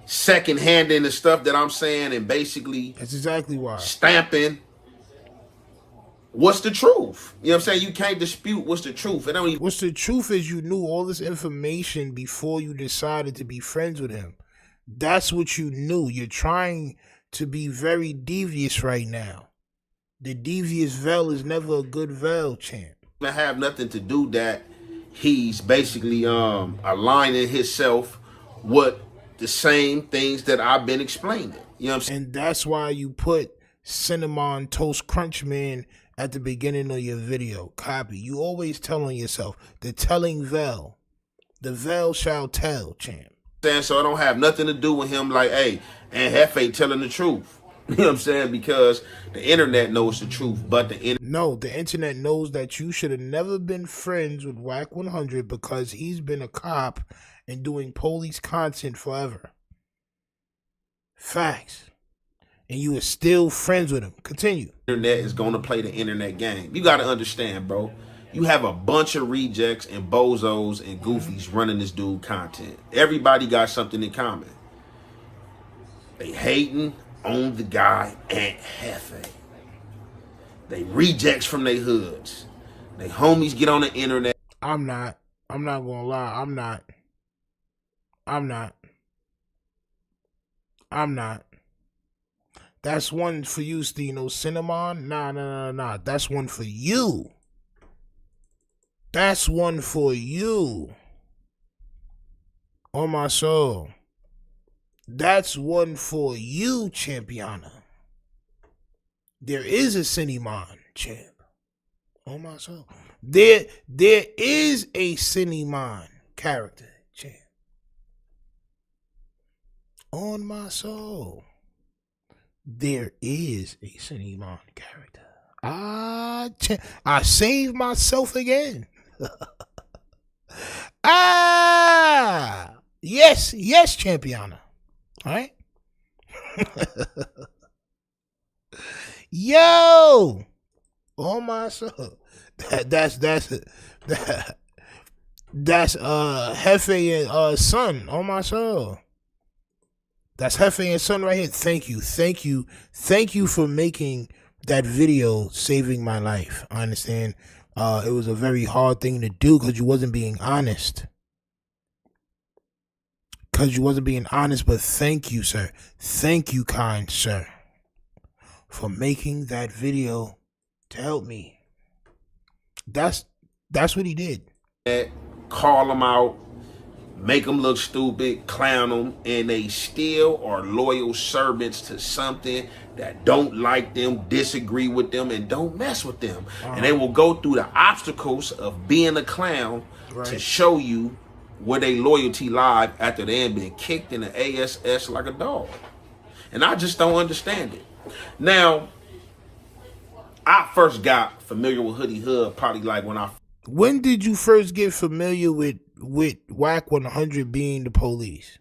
Second handing the stuff that I'm saying and basically That's exactly why. Stamping what's the truth. You know what I'm saying? You can't dispute what's the truth. It don't even What's the truth is you knew all this information before you decided to be friends with him. That's what you knew. You're trying to be very devious right now. The devious veil is never a good veil, champ. have nothing to do that he's basically aligning himself with the same things that I've been explaining. You know what I'm saying? And that's why you put Cinnamon Toast Crunch Man at the beginning of your video. Copy. You always tell on yourself. The telling veil. The veil shall tell, champ. So it don't have nothing to do with him like, hey, and Jefe telling the truth. You know what I'm saying? Because the internet knows the truth, but No, the internet knows that you should have never been friends with Wack 100 because he's been a cop and doing police content forever. Facts. And you are still friends with him. Continue. Internet is going to play the internet game. You got to understand, bro. You have a bunch of rejects and bozos and goofies running this dude content. Everybody got something in common. They hating on the guy Aunt Jefe. They rejects from their hoods. They homies get on the internet. I'm not gonna lie. I'm not. That's one for you, Stino. Cinnamon? Nah. That's one for you. That's one for you. On my soul. That's one for you, Champiana. There is a Cinnamon, champ. On my soul. There is a Cinnamon character, champ. On my soul. There is a Cinnamon character. I saved myself again. Yes, Champiana. All right. Yo, on my soul. That's Jefe and son. On my soul. That's Jefe and son right here. Thank you for making that video, saving my life. I understand. It was a very hard thing to do because you wasn't being honest. But thank you, sir. Thank you, kind sir, for making that video to help me. That's what he did. Call them out, make them look stupid, clown them, and they still are loyal servants to something that don't like them, disagree with them, and don't mess with them. And they will go through the obstacles of being a clown to show you where they loyalty live after they ain't been kicked in the ASS like a dog. And I just don't understand it. Now, I first got familiar with Hoodie Hood probably like when did you first get familiar with Wack 100 being the police?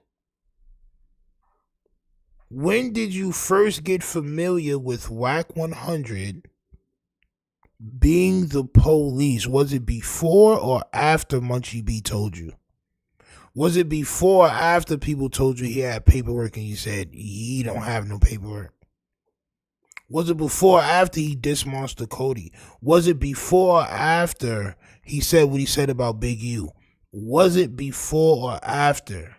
When did you first get familiar with Wack 100 being the police? Was it before or after Munchie B told you? Was it before or after people told you he had paperwork and you said he don't have no paperwork? Was it before or after he dissed Monster Cody? Was it before or after he said what he said about Big U? Was it before or after?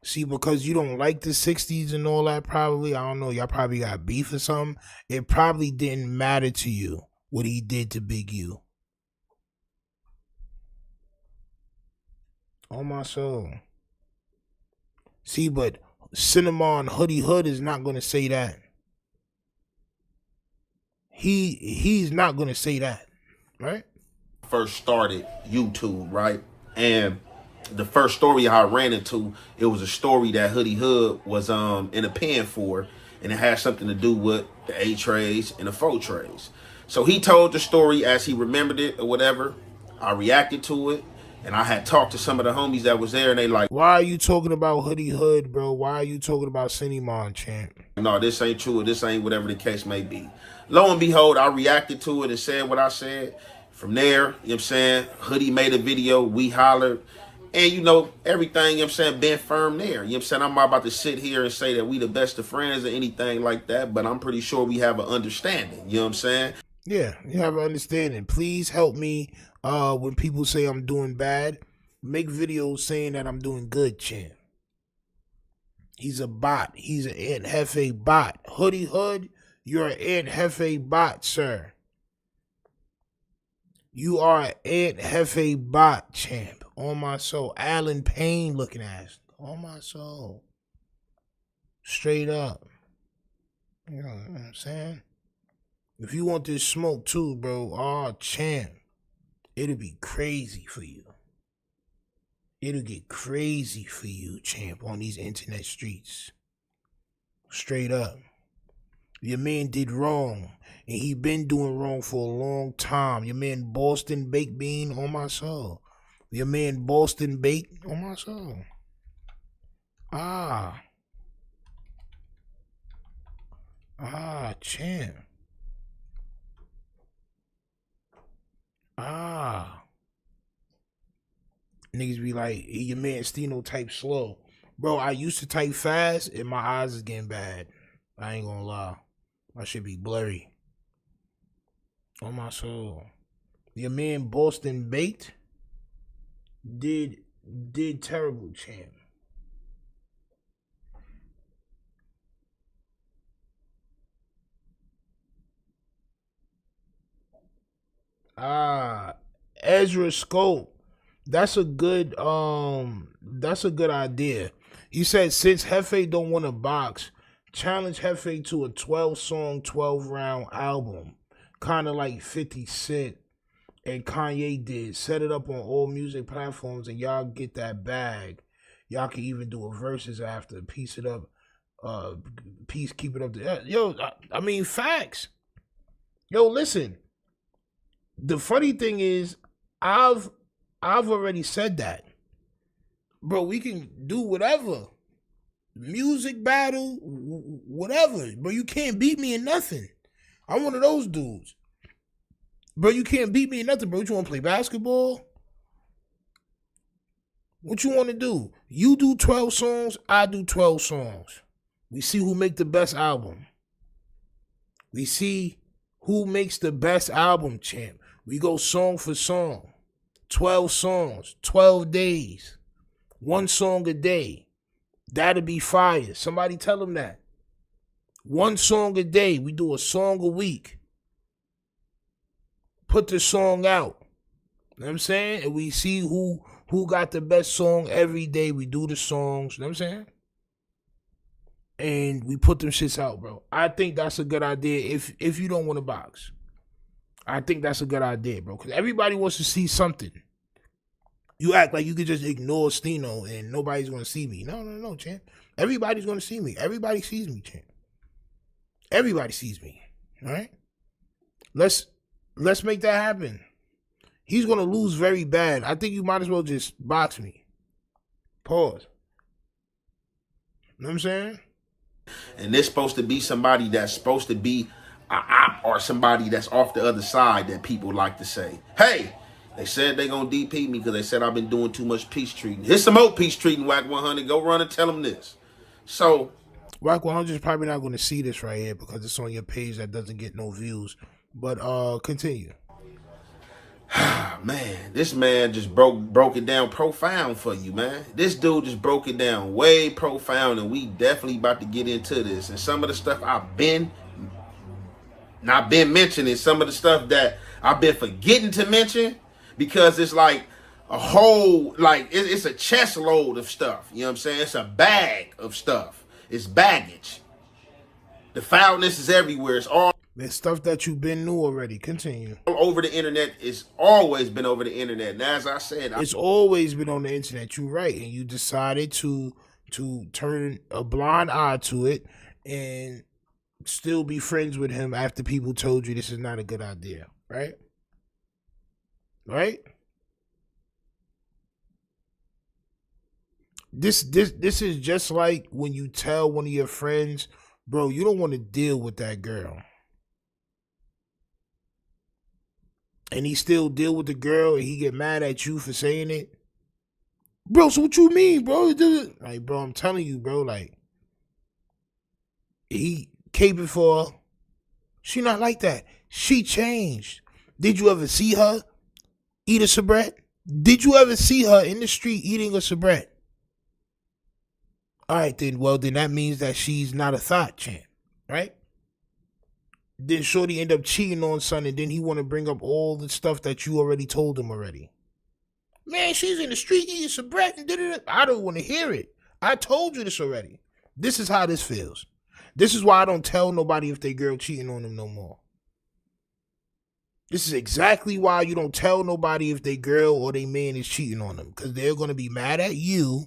See, because you don't like the 60s and all that probably, I don't know, y'all probably got beef or something. It probably didn't matter to you what he did to Big U. On my soul. See, but Cinnamon Hoodie Hood is not going to say that. He's not going to say that, right? First started YouTube, right? And the first story I ran into, it was a story that Hoodie Hood was in a pen for, and it had something to do with the A trays and the 4 trays. So he told the story as he remembered it or whatever. I reacted to it, And I had talked to some of the homies that was there, and they like, why are you talking about Hoodie Hood, bro? Why are you talking about Cinnamon, champ? no, this ain't true, or this ain't whatever the case may be. Lo and behold, I reacted to it and said what I said. From there, you know what I'm saying, Hoodie made a video, we hollered. And, you know, everything, you know what I'm saying, been firm there. You know what I'm saying? I'm not about to sit here and say that we the best of friends or anything like that, but I'm pretty sure we have an understanding. You know what I'm saying? Yeah, you have an understanding. Please help me when people say I'm doing bad. Make videos saying that I'm doing good, champ. He's a bot. He's an Aunt Jefe bot. Hoodie Hood, you're an Aunt Jefe bot, sir. You are an Aunt Jefe bot, champ. On my soul. Alan Payne looking ass. On my soul. Straight up. You know what I'm saying? If you want this smoke too, bro, champ, it'll be crazy for you. It'll get crazy for you, champ, on these internet streets. Straight up. Your man did wrong, and he been doing wrong for a long time. Your man Boston Baked Bean, on my soul. Your man Boston Baked, on my soul. Champ. Niggas be like, your man Stino type slow. Bro, I used to type fast and my eyes is getting bad. I ain't gonna lie. My shit be blurry. On my soul. Your man Boston Baked did terrible, champ. Ezra Scope. That's a good idea. He said since Jefe don't want to box, challenge Jefe to a 12-song, 12-round album. Kind of like 50 Cent and Kanye did. Set it up on all music platforms and y'all get that bag. Y'all can even do a verses after. Piece it up. Keep it up. Yo, I mean, facts. Yo, listen. The funny thing is, I've already said that. Bro, we can do whatever. Music battle, whatever. Bro, you can't beat me in nothing. I'm one of those dudes. Bro, you can't beat me in nothing, bro. What, you want to play basketball? What you want to do? You do 12 songs, I do 12 songs. We see who make the best album. We see who makes the best album, champ. We go song for song. 12 songs, 12 days. 1 song a day. That'll be fire. Somebody tell them that. 1 song a day. We do a song a week. Put the song out. You know what I'm saying? And we see who got the best song every day. We do the songs. You know what I'm saying? And we put them shits out, bro. I think that's a good idea if you don't want to box. I think that's a good idea, bro. Because everybody wants to see something. You act like you could just ignore Stino and nobody's going to see me. No, champ. Everybody's going to see me. Everybody sees me, champ. Everybody sees me. All right? Let's make that happen. He's going to lose very bad. I think you might as well just box me. Pause. You know what I'm saying? And this supposed to be somebody that's supposed to be a op or somebody that's off the other side that people like to say, hey, they said they gonna DP me because they said I've been doing too much peace treating. Here's some more peace treating, Wack 100. Go run and tell them this. So Wack 100 is probably not going to see this right here because it's on your page that doesn't get no views. But continue. Man, this man just broke it down profound for you, man. This dude just broke it down way profound, and we definitely about to get into this. And some of the stuff I've been mentioning, some of the stuff that I've been forgetting to mention, because it's like a whole, like, it's a chest load of stuff. You know what I'm saying? It's a bag of stuff. It's baggage. The foulness is everywhere. It's all there's stuff that you've been knew already. Continue. Over the internet. It's always been over the internet. And as I said, it's always been on the internet. You're right. And you decided to turn a blind eye to it and still be friends with him after people told you this is not a good idea. Right? Right? This is just like when you tell one of your friends, bro, you don't want to deal with that girl. And he still deal with the girl and he get mad at you for saying it. Bro, so what you mean, bro? Like, bro, I'm telling you, bro, like, he caping for her. She not like that. She changed. Did you ever see her eat a cigarette? Did you ever see her in the street eating a cigarette? All right, then. Well, then that means that she's not a thought champ, right? Then Shorty end up cheating on son, and then he want to bring up all the stuff that you already told him already. Man, she's in the street eating cigarette and da-da-da. I don't want to hear it. I told you this already. This is how this feels. This is why I don't tell nobody if they girl cheating on them no more. This is exactly why you don't tell nobody if they girl or they man is cheating on them. Because they're going to be mad at you.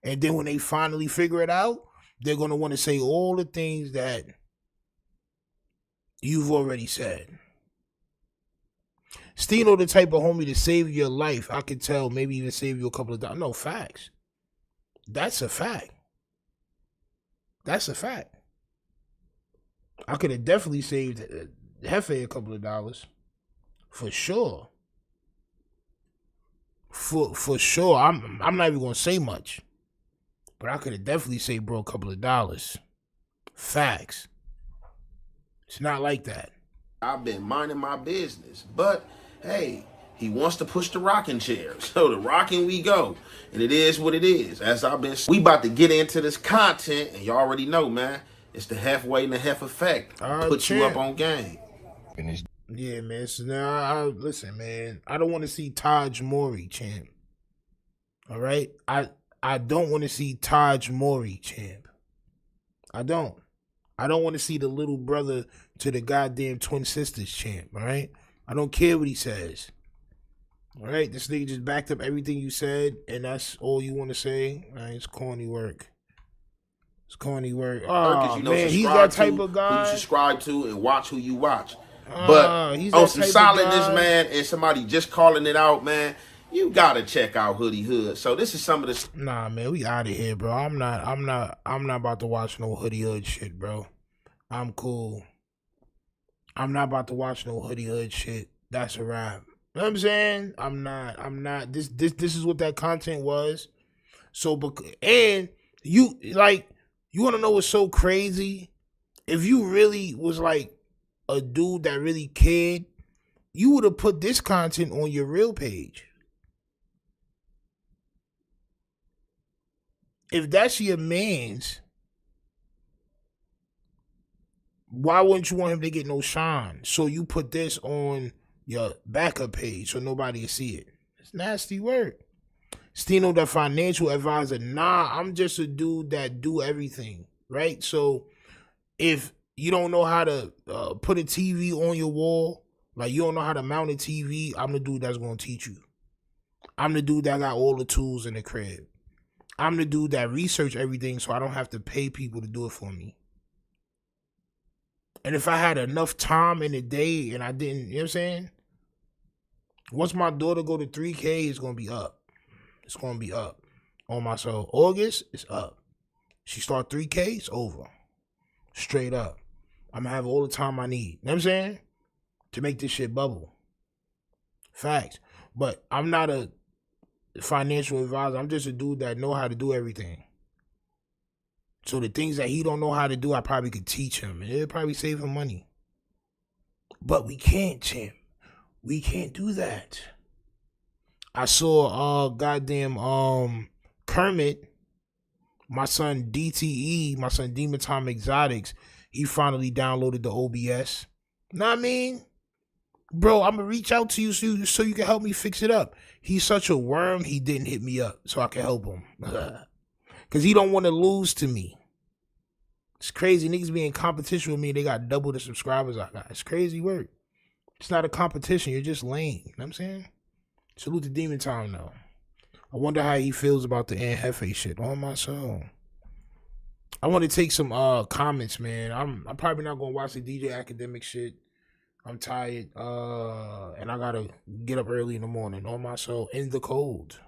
And then when they finally figure it out, they're going to want to say all the things that you've already said. Stino the type of homie to save your life. I could tell, maybe even save you a couple of dollars. No, facts. That's a fact. That's a fact. I could have definitely saved Jefe a couple of dollars. For sure. For sure. I'm not even gonna say much. But I could have definitely saved bro a couple of dollars. Facts. It's not like that. I've been minding my business. But hey, he wants to push the rocking chair. So the rocking we go. And it is what it is. As I've been, we about to get into this content, and you already know, man. It's the halfway and the half effect. Put you up on game. Yeah, man. So now, listen, man. I don't want to see Taj Mori, champ. All right? I don't want to see Taj Mori, champ. I don't. I don't want to see the little brother to the goddamn twin sisters, champ. All right? I don't care what he says. All right? This nigga just backed up everything you said, and that's all you want to say. All right, it's corny work. It's corny work. Oh, you know, man, he's that type of guy. Who you subscribe to and watch who you watch. But on some solidness, man, and somebody just calling it out, man, you gotta check out Hoodie Hood. So this is some of the. Nah, man, we out of here, bro. I'm not about to watch no Hoodie Hood shit, bro. I'm cool. I'm not about to watch no Hoodie Hood shit. That's a wrap. You know what I'm saying? I'm not. This is what that content was. So, and you like. You want to know what's so crazy? If you really was like a dude that really cared, you would have put this content on your real page. If that's your man's, why wouldn't you want him to get no shine? So you put this on your backup page so nobody will see it. It's nasty work. Stino, the financial advisor. Nah, I'm just a dude that do everything, right? So if you don't know how to put a TV on your wall, like you don't know how to mount a TV, I'm the dude that's going to teach you. I'm the dude that got all the tools in the crib. I'm the dude that research everything so I don't have to pay people to do it for me. And if I had enough time in the day and I didn't, you know what I'm saying? Once my daughter go to 3K, it's going to be up. It's going to be up on my soul. August, it's up. She start 3K, it's over. Straight up. I'm going to have all the time I need. You know what I'm saying? To make this shit bubble. Facts. But I'm not a financial advisor. I'm just a dude that know how to do everything. So the things that he don't know how to do, I probably could teach him. And it'll probably save him money. But we can't, champ. We can't do that. I saw goddamn Kermit, my son DTE, my son Demon Time Exotics, he finally downloaded the OBS. Know what I mean? Bro, I'm gonna reach out to you so you can help me fix it up. He's such a worm, he didn't hit me up so I can help him. Cause he don't want to lose to me. It's crazy. Niggas be in competition with me, they got double the subscribers I got. It's crazy work. It's not a competition, you're just lame. You know what I'm saying? Salute to Demon Time, though. I wonder how he feels about the Jefe shit. On my soul. I want to take some comments, man. I'm probably not going to watch the DJ Akademiks shit. I'm tired. And I got to get up early in the morning. On my soul. In the cold.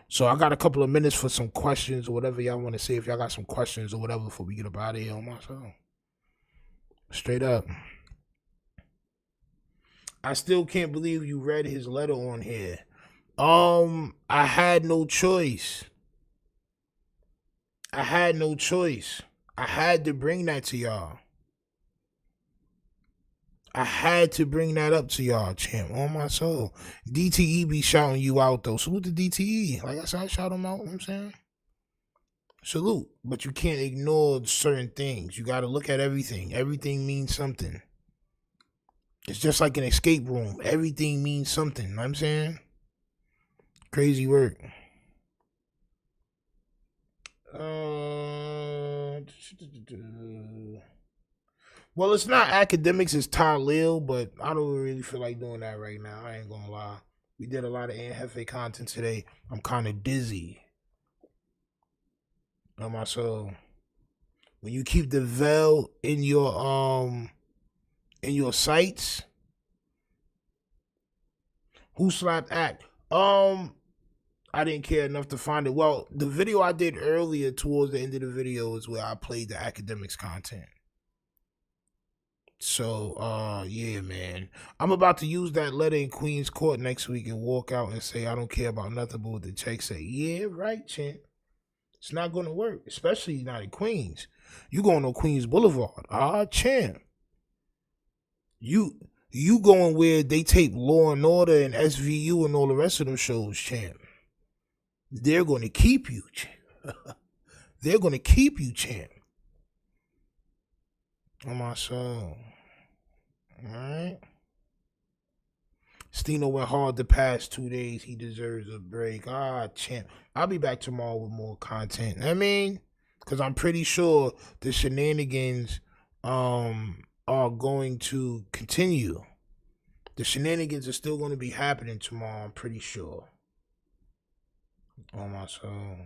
So I got a couple of minutes for some questions or whatever y'all want to say. If y'all got some questions or whatever before we get up out of here on my show. Straight up. I still can't believe you read his letter on here. I had no choice. I had to bring that to y'all. I had to bring that up to y'all, champ. On my soul. DTE be shouting you out, though. Salute to DTE. Like I said, I shout him out. You know what I'm saying? Salute. But you can't ignore certain things. You got to look at everything. Everything means something. It's just like an escape room. Everything means something. You know what I'm saying? Crazy work. Well, it's not Akademiks, it's Talil, but I don't really feel like doing that right now. I ain't gonna lie. We did a lot of Jefe content today. I'm kind of dizzy. On my soul. When you keep the veil in your sights. Who slapped Act? I didn't care enough to find it. Well, the video I did earlier towards the end of the video is where I played the Akademiks content. So, yeah, man. I'm about to use that letter in Queen's Court next week and walk out and say, I don't care about nothing but what the check say. Yeah, right, champ. It's not going to work, especially not in Queens. You going on Queens Boulevard. Champ. You going where they tape Law and Order and SVU and all the rest of them shows, champ. They're going to keep you, champ. They're going to keep you, champ. On my soul. Alright. Stino went hard the past 2 days. He deserves a break. Champ. I'll be back tomorrow with more content. I mean, because I'm pretty sure the shenanigans are going to continue. The shenanigans are still going to be happening tomorrow, I'm pretty sure. On my soul.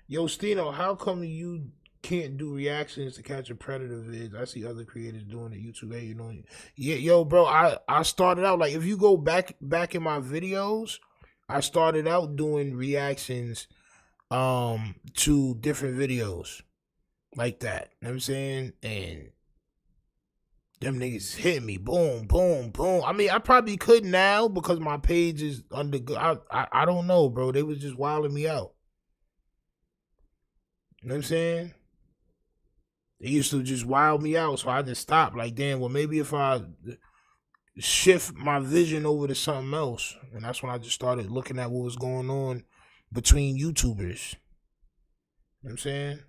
Yo, Stino, how come you can't do reactions to Catch a Predator vids? I see other creators doing it. YouTube, hey, you know. Yeah, yo, bro, I started out, like, if you go back in my videos, I started out doing reactions to different videos like that. You know what I'm saying? And them niggas hit me. Boom, boom, boom. I mean, I probably could now because my page is under. I don't know, bro. They was just wilding me out. You know what I'm saying? They used to just wild me out, so I just stopped. Like, damn, well, maybe if I shift my vision over to something else. And that's when I just started looking at what was going on between YouTubers. You know what I'm saying?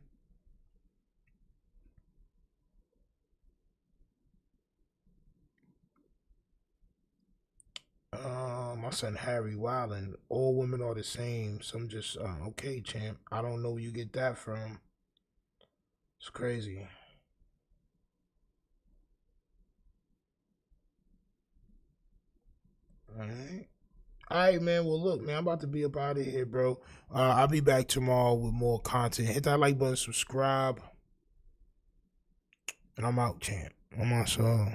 My son Harry Wildin. All women are the same. Some just okay, champ. I don't know where you get that from. It's crazy. Alright, man. Well, look, man, I'm about to be up out of here, bro. I'll be back tomorrow with more content. Hit that like button, subscribe. And I'm out, champ. I'm on soul.